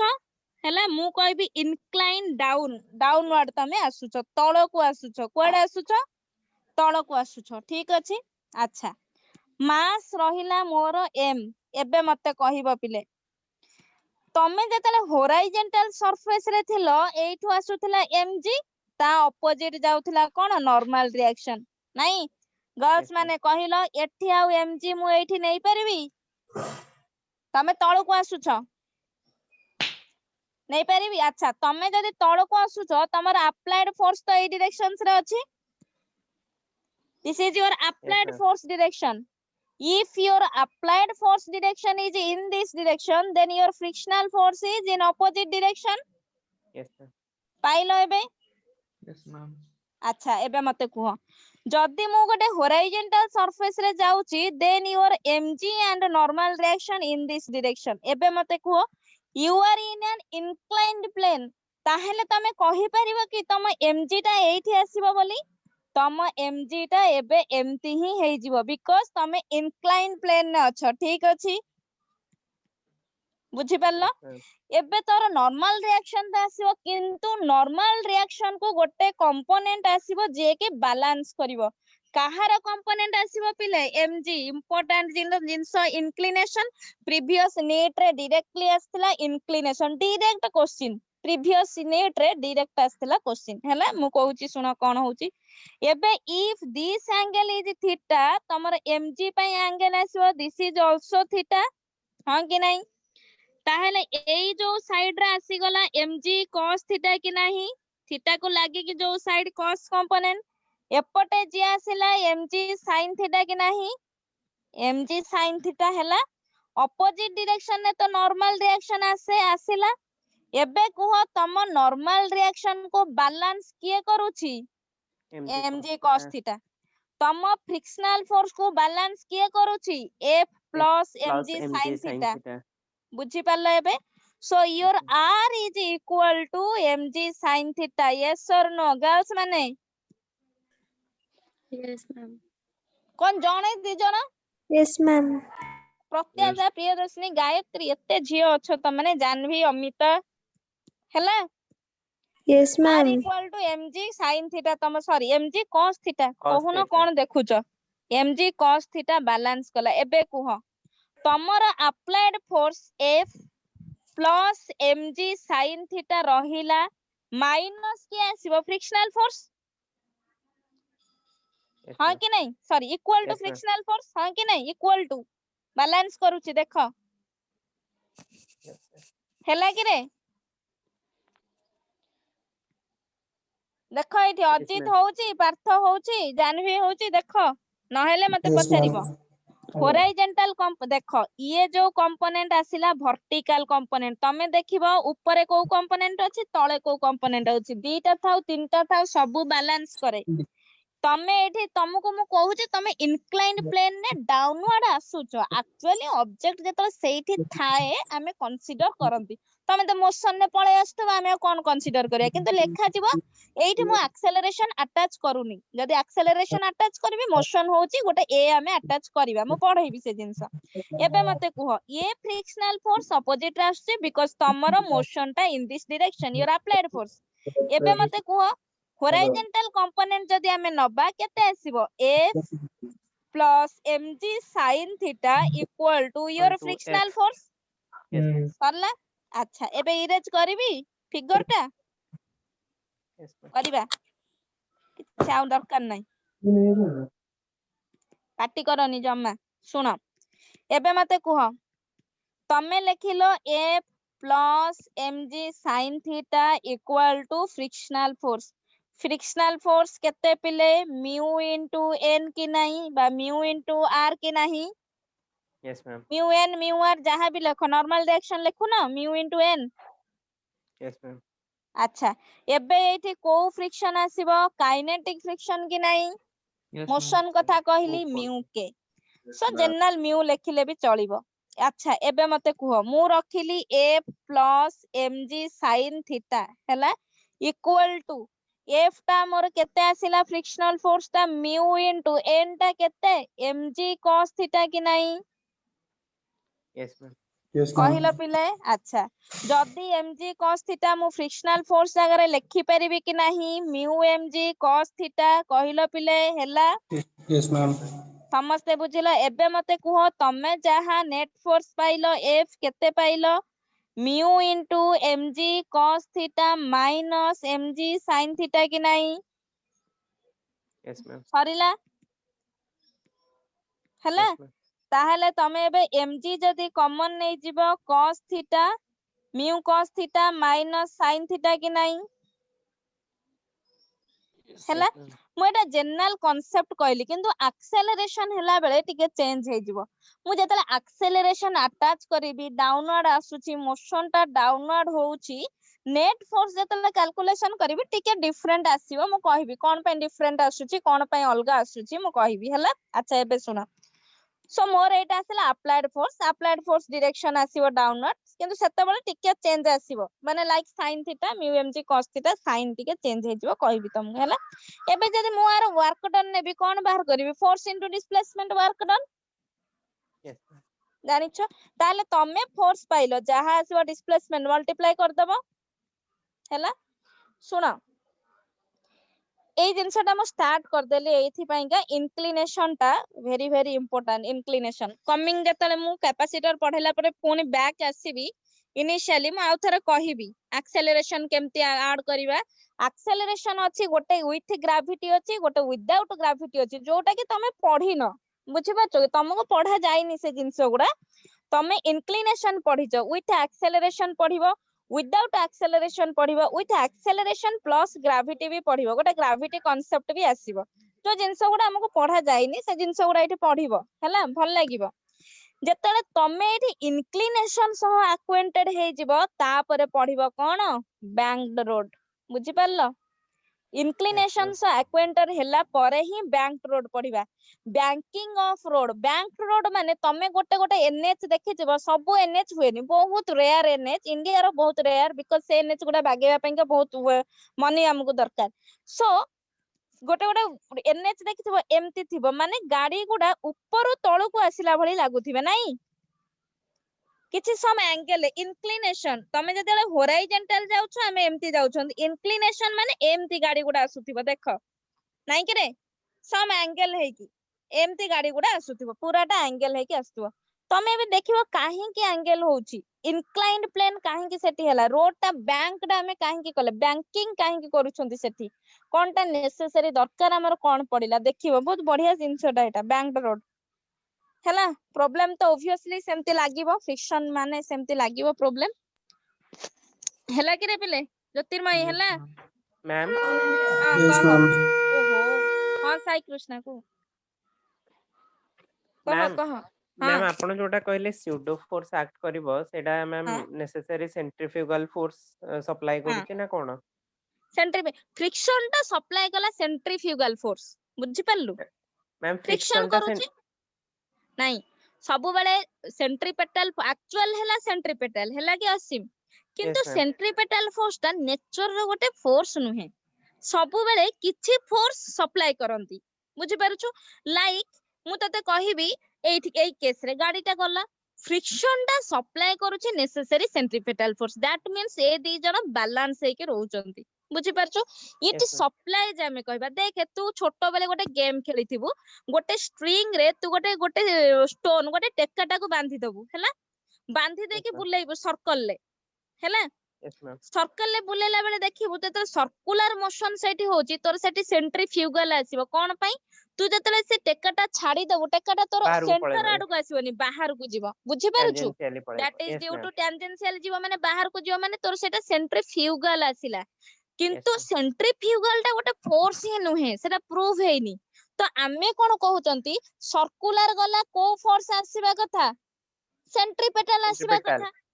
हैला मु कहबी इनक्लाइन डाउनवर्ड तमे आसुछ तळ को आसुछ कोडे आसुछ तळ को आसुछ ठीक अछि अच्छा मास रहिला मोर m एबे मते कहिबो पिले तमे जेतले हॉरिजॉन्टल सरफेस रे थिलो एइठु आसुथला mg ता ऑपोजिट जाउथला कोन नॉर्मल रिएक्शन नाही गर्ल्स
Yes,
माने कहिलो एठी आउ mg मु एठी नै परबी तमे तळ को आसुछ नै परबी अच्छा तमे जदी तळ को आसुछ तमर अप्लाइड फोर्स तो ए डायरेक्शंस रे अछि this is your applied
ma'am.
force direction if your applied force direction is in this direction then your frictional force is in opposite direction
Yes, ma'am.
Pilo एबे
Yes, ma'am.
अच्छा एबे मते कुह जदी मु गोटे हॉरिजॉन्टल सरफेस रे जाउची then your mg and normal reaction in this direction एबे मते कुह you are in an inclined plane ताहेले तमे कहि परिबो कि तम mg ता एठी आसीबो बोली तम mg ता एबे एमती ही हेइ जिवो बिकॉज़ तमे inclined plane ने अछ ठीक अछि बुझि परलो
Yes, ma'am.
एबे तोर नॉर्मल रिएक्शन ता आसीबो किंतु नॉर्मल रिएक्शन को गोटे कंपोनेंट आसीबो जे के बैलेंस करिवो काहार कंपोनेंट आसीबो पिले mg इंपोर्टेंट जिंस इंक्लिनेशन प्रीवियस नीट रे डायरेक्टली आस्तला inclination direct question previous NEET रे डायरेक्ट आस्तला क्वेश्चन हैला मु कहूची सुनो कोन होउची एबे if this angle is theta तमर mg पय एंगल आसीबो दिस इज आल्सो थीटा हां कि नहीं ताहले एई जो साइड रे आसी गला mg cos थीटा कि नहीं थीटा को लागी कि जो साइड cos कंपोनेंट एपटे जे आसीला mg sin थीटा कि नहीं mg sin थीटा हैला ऑपोजिट डायरेक्शन ने तो नॉर्मल रिएक्शन आसीला एबे कुह तम नॉर्मल रिएक्शन को बैलेंस किए करूची mg cos थीटा तम फ्रिक्शनल फोर्स को बैलेंस किए करूची f plus mg sin theta बुझी पारलो एबे so your r is equal to mg sin theta yes or no girls माने
Yes, ma'am.
कोन जणे दी जण
Yes, ma'am.
प्रत्याशा प्रियदर्शनी गायत्री एते झियो अछ त माने जानवी अमिता हैला
Yes,
r
ma'am.
equal to mg sin theta तम sorry mg cos theta
Cos
कहून
theta.
कोन देखुच mg cos theta बैलेंस कला एबे कुह तमर applied force f plus mg sin theta रहिला माइनस के आसीबो फ्रिक्शनल फोर्स
Yes,
हां
ma'am.
कि नहीं sorry equal to
Yes, ma'am.
Frictional force हां कि नहीं इक्वल टू बैलेंस करूची देखो
Yes, ma'am.
हैला कि रे देखो एठी अजित
ma'am.
होउची पार्थ होउची जानवी होउची देखो नहेले मते
Yes,
पचारिबो
ma'am.
हॉरिजॉन्टल देखो ये जो कंपोनेंट आसिला वर्टिकल कंपोनेंट तमे देखिबो ऊपरे को कंपोनेंट अछि तळे को कंपोनेंट अछि दीटा थाउ तीनटा थाउ सब बैलेंस करे तमे एठी तुमको मु कहूचे तमे इनक्लाइंड प्लेन ने डाउनवर्ड आसुचो एक्चुअली ऑब्जेक्ट जेतो सेठी थाए आमे कंसीडर करंती तमे तो मोशन ने पळे आस्तबा आमे कोन कंसीडर करिया किंतु लेखा जीवो एठी मु एक्सेलरेशन अटैच करूनी जदी एक्सेलरेशन अटैच करबी मोशन होची गोटे ए आमे अटैच करबा मु पढेबी से जिंस एबे मते कुह ये फ्रिक्शनल फोर्स अपोजिट आछे बिकॉज़ तमरो मोशन टा in this direction your applied force एबे मते कुह होराइजोंटल कंपोनेंट जदी आमे नबा केते आसीबो F plus mg sin theta equal to your
Equal to
frictional
F.
force
Yes, ma'am.
सरला अच्छा एबे इरेज करबी फिगर टा
Yes, ma'am.
करबा କିଛି ଆଉ ଦରକାର ନାହିଁ ପାଟି କରନି ଜମା ଶୁଣ ଏବେ ମତେ କୁହ ତମେ ଲେଖିଲ F plus mg sin theta equal to frictional force केते पिले mu into n की नहीं बा mu into r की नहीं
Yes, ma'am.
mu n mu r जहाँ भी लिखो नॉर्मल डायरेक्शन लिखो ना mu into n
Yes, ma'am.
अच्छा एबे एठी को फ्रिक्शन आसीबो काइनेटिक फ्रिक्शन की नहीं
Yes,
मोशन कथा कहली
Move
म्यू के सो जनरल म्यू लेखिले भी चलिबो अच्छा एबे मते कुह मु रखिली F plus mg sin theta हैला इक्वल टू F टा मोर केते आसिला फ्रिक्शनल फोर्स टा म्यू इनटू n टा केते mg cos थीटा की नहीं
Yes, ma'am.
कहिलो पिले अच्छा जदी mg cos थीटा मु फ्रिक्शनल फोर्स जगह लेखि परिबी कि नहीं म्यू mg cos थीटा कहिलो पिले हैला
यस मैम
समस्ते बुझिलो एबे मते कुह तमे जहा नेट फोर्स पाइलो F केते pilo mu into mg cos theta minus mg sin theta की नहीं
Yes, ma'am.
सरिला हला
Yes, ma'am.
ताहले तमे एबे mg जदी कॉमन नै जिवो cos theta mu cos theta minus sin theta की नहीं हला
Yes, ma'am.
मु एटा जनरल कांसेप्ट कहली किंतु एक्सेलरेशन हला बेले टिके चेंज हे जिवो मु जेतले एक्सेलरेशन अटैच करिवि डाउनवर्ड आसुची मोशन टा डाउनवर्ड होउची नेट फोर्स जेतले कैलकुलेशन करिवि टिके डिफरेंट आसीबो मु कहबी कोन पे डिफरेंट आसुची कोन पे अलगा आसुची मु कहबी हला अच्छा एबे सुना सो मोर एटा आसिला अप्लाइड फोर्स डायरेक्शन आसीबो डाउनवर्ड किंतु सेते बेले टिके चेंज आसीबो माने like sin theta mu mg cos theta sin टिके चेंज हे जिवो कहबी तुमको हला एबे जदी मु आर वर्क डन नेबी कोन बाहर करबी force into displacement work done
Yes, ma'am.
जानिछो ताले तमे फोर्स पाइलो जहा आसीबो डिस्प्लेसमेंट मल्टीप्लाई कर दबो हला सुनो एई जिंसटा मु स्टार्ट कर देली एथि पईका इंक्लिनेशन टा very very important inclination coming जेतले मु कैपेसिटर पढेला परे पुनी बैक आसीबी इनिशियली मु आउथरे कहिबी एक्सेलरेशन केमती ऐड करिवा एक्सेलरेशन अछि गोटे विथ ग्रेविटी अछि गोटे विदाउट ग्रेविटी अछि जोटा कि तमे पढिनो बुझि पाछो तमको पढा जाईनी से जिंस गुडा तमे इंक्लिनेशन पढिजो विथ एक्सेलरेशन पढिबो विदाउट एक्सेलरेशन पढिबो विथ एक्सेलरेशन प्लस ग्रेविटी भी पढिबो गोटे ग्रेविटी कांसेप्ट भी आसीबो जो जिंस गुडा हमको पढा जाईनी से जिंस गुडा एठी पढिबो हैला भल लागिबो जेतले तमे एठी इंक्लिनेशन सह एक्वेंटेड हे जिवो तापरे पढिबो कोन बैंक्ड रोड बुझि पारलो इंक्लिनेशन
Yes,
सह एक्वेंटेड हैला परे ही बैंक्ड रोड पढिबा banking of road bank road माने तमे गोटे गोटे एनएच देखि जिवो सब एनएच हुएनी बहुत रेयर एनएच इंडिया रो बहुत रेयर बिकॉज़ से एनएच गुडा बागेबा पई के बहुत मनी हमको दरकार सो गोटे गोटे एनएच देखिथिबो एमती थिबो माने गाड़ी गुडा ऊपर तळु को आसिला भली लागुथिबे नाही किछि सम एंगल इंक्लिनेशन तमे जदे होराइजोंटल जाउछो हमें एमती जाउछन इंक्लिनेशन माने एमती गाड़ी गुडा आसुथिबो देखो नाही कि रे सम एंगल है कि एमती गाड़ी गुडा आसुथिबो पूराटा एंगल है कि आसुथिबो तमे भी देखिबो काहे कि एंगल होउची इंक्लाइंड प्लेन काहे कि सेठी हला रोड ता बैंक दा हमें काहे कि कले बैंकिंग काहे कि करूछंती सेठी कोनटा नेसेसरी दरकार हमर कोन पडिला देखिबो बहुत बढ़िया जिंसटा एटा बैंक रोड हैला प्रॉब्लम तो ऑब्वियसली सेमती लागिबो फ्रिक्शन माने सेमती लागिबो प्रॉब्लम हैला कि रे पिले ज्योतिर्मयी
Yes,
हैला
ma'am.
ma'am.
हां
यस
कह
मैम
ओहो हां साई कृष्णा को कह
Ma'am.
कह
मैम
हां
आपण जोटा कहले स्यूडो फोर्स एक्ट करिवो सेटा मैम
हां
नेसेसरी सेंट्रीफ्यूगल फोर्स सप्लाई
हां
करूची ना कोन
फ्रिक्शन टा सप्लाई कला सेंट्रीफ्यूगल फोर्स बुझी पारलु
मैम
फ्रिक्शन
फ्रिक्शन टा
करूची नहीं सब बेले सेंट्रीपेटल एक्चुअल हैला सेंट्रीपेटल हैला कि असीम किंतु
Yes, ma'am.
सेंट्रीपेटल फोर्स ता नेचर रो गोटे फोर्स नुहे सब बेले किछि फोर्स सप्लाई करंती बुझी पारुछु लाइक मु तते कहिबी एई केस रे गाड़ीटा गला फ्रिक्शन टा सप्लाई करूची necessary centripetal force that means ए दी जण बैलेंस हेके रहउचंती बुझी पारछु इट
Yes, ma'am.
सप्लाई जे हमें कहबा देख तू छोटो बेले गोटे गेम खेलिथिबु गोटे स्ट्रिंग रे तू गोटे गोटे स्टोन गोटे टेकाटा को बांधी दबु हैला बांधी देके
ma'am.
बुलेइबु सर्कल ले हैला
Yes, ma'am.
सर्कल ले बुलेला बेले देखिबु ते सर्कुलर मोशन सेठी होची तोर सेठी सेंट्रीफ्यूगल आसीबो कोन पई तू जतले से टेकाटा छाडी दबु टेकाटा तोर
बाहरକୁ
सेंटर
पळेଇବ।
आडू को आसीबोनी बाहर को जीवो बुझी पारुछु
Tangentially पळेଇବ।
That is
Yes,
due
ma'am.
To tangential जीवो माने बाहर को जीवो माने तोर सेटा सेंट्रीफ्यूगल आसीला किंतु
ma'am.
सेंट्रीफ्यूगल टा गोटे फोर्स ही नुहे सेटा प्रूव हेनी तो आमे कोन कहउचंती सर्कुलर गला को फोर्स आसीबा कथा सेंट्रीपेटल आसीबा
Centripetal.
कथा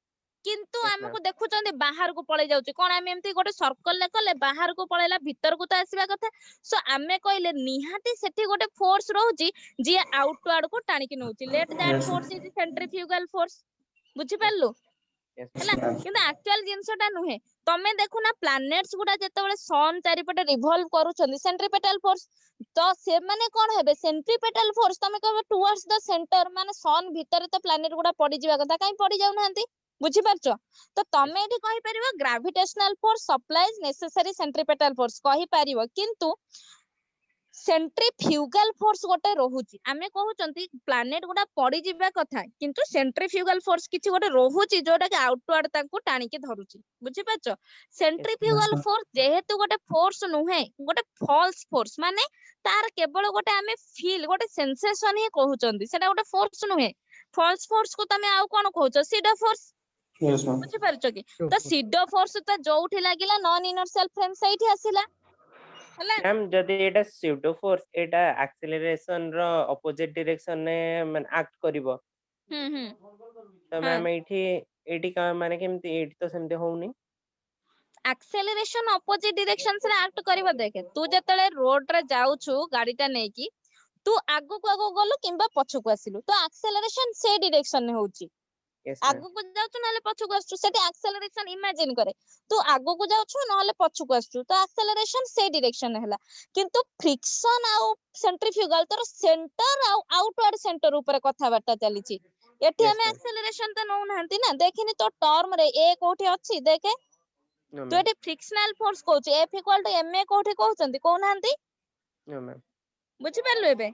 किंतु
Yes,
हमको
ma'am.
देखुचंदी बाहर को पळै जाउची कोन आमे एम्ति गोटे सर्कल ले कले बाहर को पळैला भीतर को तो आसीबा कथा सो आमे कहले निहाती सेठी गोटे फोर्स रहउची जे आउटवर्ड को टाणी कि नउची let that
Yes,
force is centrifugal force बुझी पारलु
Yes,
ହେଲା
ma'am.
କିନ୍ତୁ ଆକ୍ଚୁଆଲ ଜିନିଷଟା ନୁହେଁ ତମେ ଦେଖୁନା ପ୍ଲାନେଟ୍ସ ଗୁଡା ଯେତେବେଳେ ସନ୍ ଚାରିପଟେ ରିଭଲ୍ଭ କରୁଛନ୍ତି ସେଣ୍ଟ୍ରିପେଟାଲ ଫୋର୍ସ ତ ସେମାନେ କଣ ହେବେ ସେଣ୍ଟ୍ରିପେଟାଲ ଫୋର୍ସ ତମେ କହିବ ଟୁୱାର୍ଡସ ଦ ସେଣ୍ଟର ମାନେ ସନ୍ ଭିତରେ ତ ପ୍ଲାନେଟ ଗୁଡା ପଡିଯିବା କଥା କାଇଁ ପଡି ଯାଉନାହାନ୍ତି ବୁଝିପାରୁଛ ତ ତମେ ଏଠି କହିପାରିବ ଗ୍ରାଭିଟେସନାଲ ଫୋର୍ସ ସପ୍ଲାଇଜ ନେସେସାରୀ ସେଣ୍ଟ୍ରିପେଟାଲ ଫୋର୍ସ କହିପାରିବ କିନ୍ତୁ सेंट्रीफ्यूगल फोर्स गोटे रहुची आमे कहउचंती प्लैनेट गुडा पड़ी जिबा कथा किंतु सेंट्रीफ्यूगल फोर्स किछि गोटे रहुची जोटा कि आउटवर्ड तांको टाणी के धरुची बुझि पाछो सेंट्रीफ्यूगल
Yes,
फोर्स जेहेतु गोटे फोर्स नुहे गोटे फॉल्स फोर्स माने तार केवल गोटे आमे फील गोटे सेंसेशन ही कहउचंती सेटा गोटे फोर्स नुहे फॉल्स फोर्स को तमे आउ कोन कहउचो सीडो फोर्स
yes ma'am.
बुझि पारछो कि तो सीडो फोर्स त जोउठी लागिला नॉन इनर्शियल फ्रेम साइड आसीला हला
मैम जदि एटा स्यूडो फोर्स एटा एक्सेलरेशन रो ऑपोजिट डायरेक्शन ने माने एक्ट करिवो तो मैम एठी का माने केमती एठी तो सेमते होउनी
एक्सेलरेशन ऑपोजिट डायरेक्शन से एक्ट करिवो देखे तू जतले रोड रे जाउछु गाड़ीटा नेकी तू आगु गलु किंबा पछकु आसिलु तो एक्सेलरेशन से डायरेक्शन ने होउची
यस
आगु को जाउछु नले पछकु आसछु सेठी एक्सेलरेशन इमेजिन करे तू आगु को जाउछु नले पछकु आसछु तो एक्सेलरेशन से डायरेक्शन हैला किंतु फ्रिक्शन आ सेंट्रीफ्यूगल तोर सेंटर आ आउटवर्ड सेंटर ऊपर कथा बार्ता चलीची एठी
Yes,
हमें
ma'am.
एक्सेलरेशन तो नौ नाहंती ना देखिनी तो टर्म रे ए कोठी अछि देखे
नो
तो एठी फ्रिक्शनल फोर्स कहउची F = ma कोठी कहउचंती कहउ नाहंती
मैम
बुझि पारलु एबे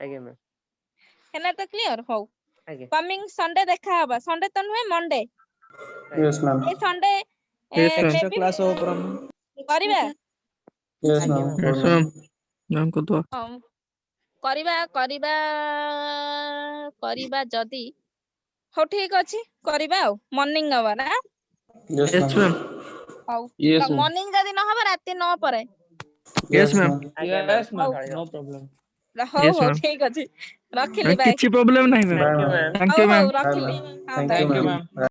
आगे मैम
हैला तो क्लियर हो
आगे
कमिंग संडे देखा हबा संडे तो नुहे मंडे
Yes ma'am.
ए Sunday
Yes, ma'am.
Extra class हो परम
करिबा
Yes
आगे
ma'am.
ma'am.
Yes, ma'am. Ma'am को तो
करिबा जदी हो ठीक अछि करिबा मॉर्निंग आवर ना
Yes
Yes,
ma'am.
ma'am.
हो
Yes ma'am.
मॉर्निंग जदी न हबा राती 9 परे
Yes, ma'am.
आगे
yes
ma'am
ma'am no problem
हो
Yes,
हो
ma'am.
ठीक अछि रखिली बाय
किछि प्रॉब्लम नहीं ma'am
thank you ma'am
thank you
हो
मैम
रखिली
Bye,
हाँ
Thank
bye
you
thank you
ma'am.
Ma'am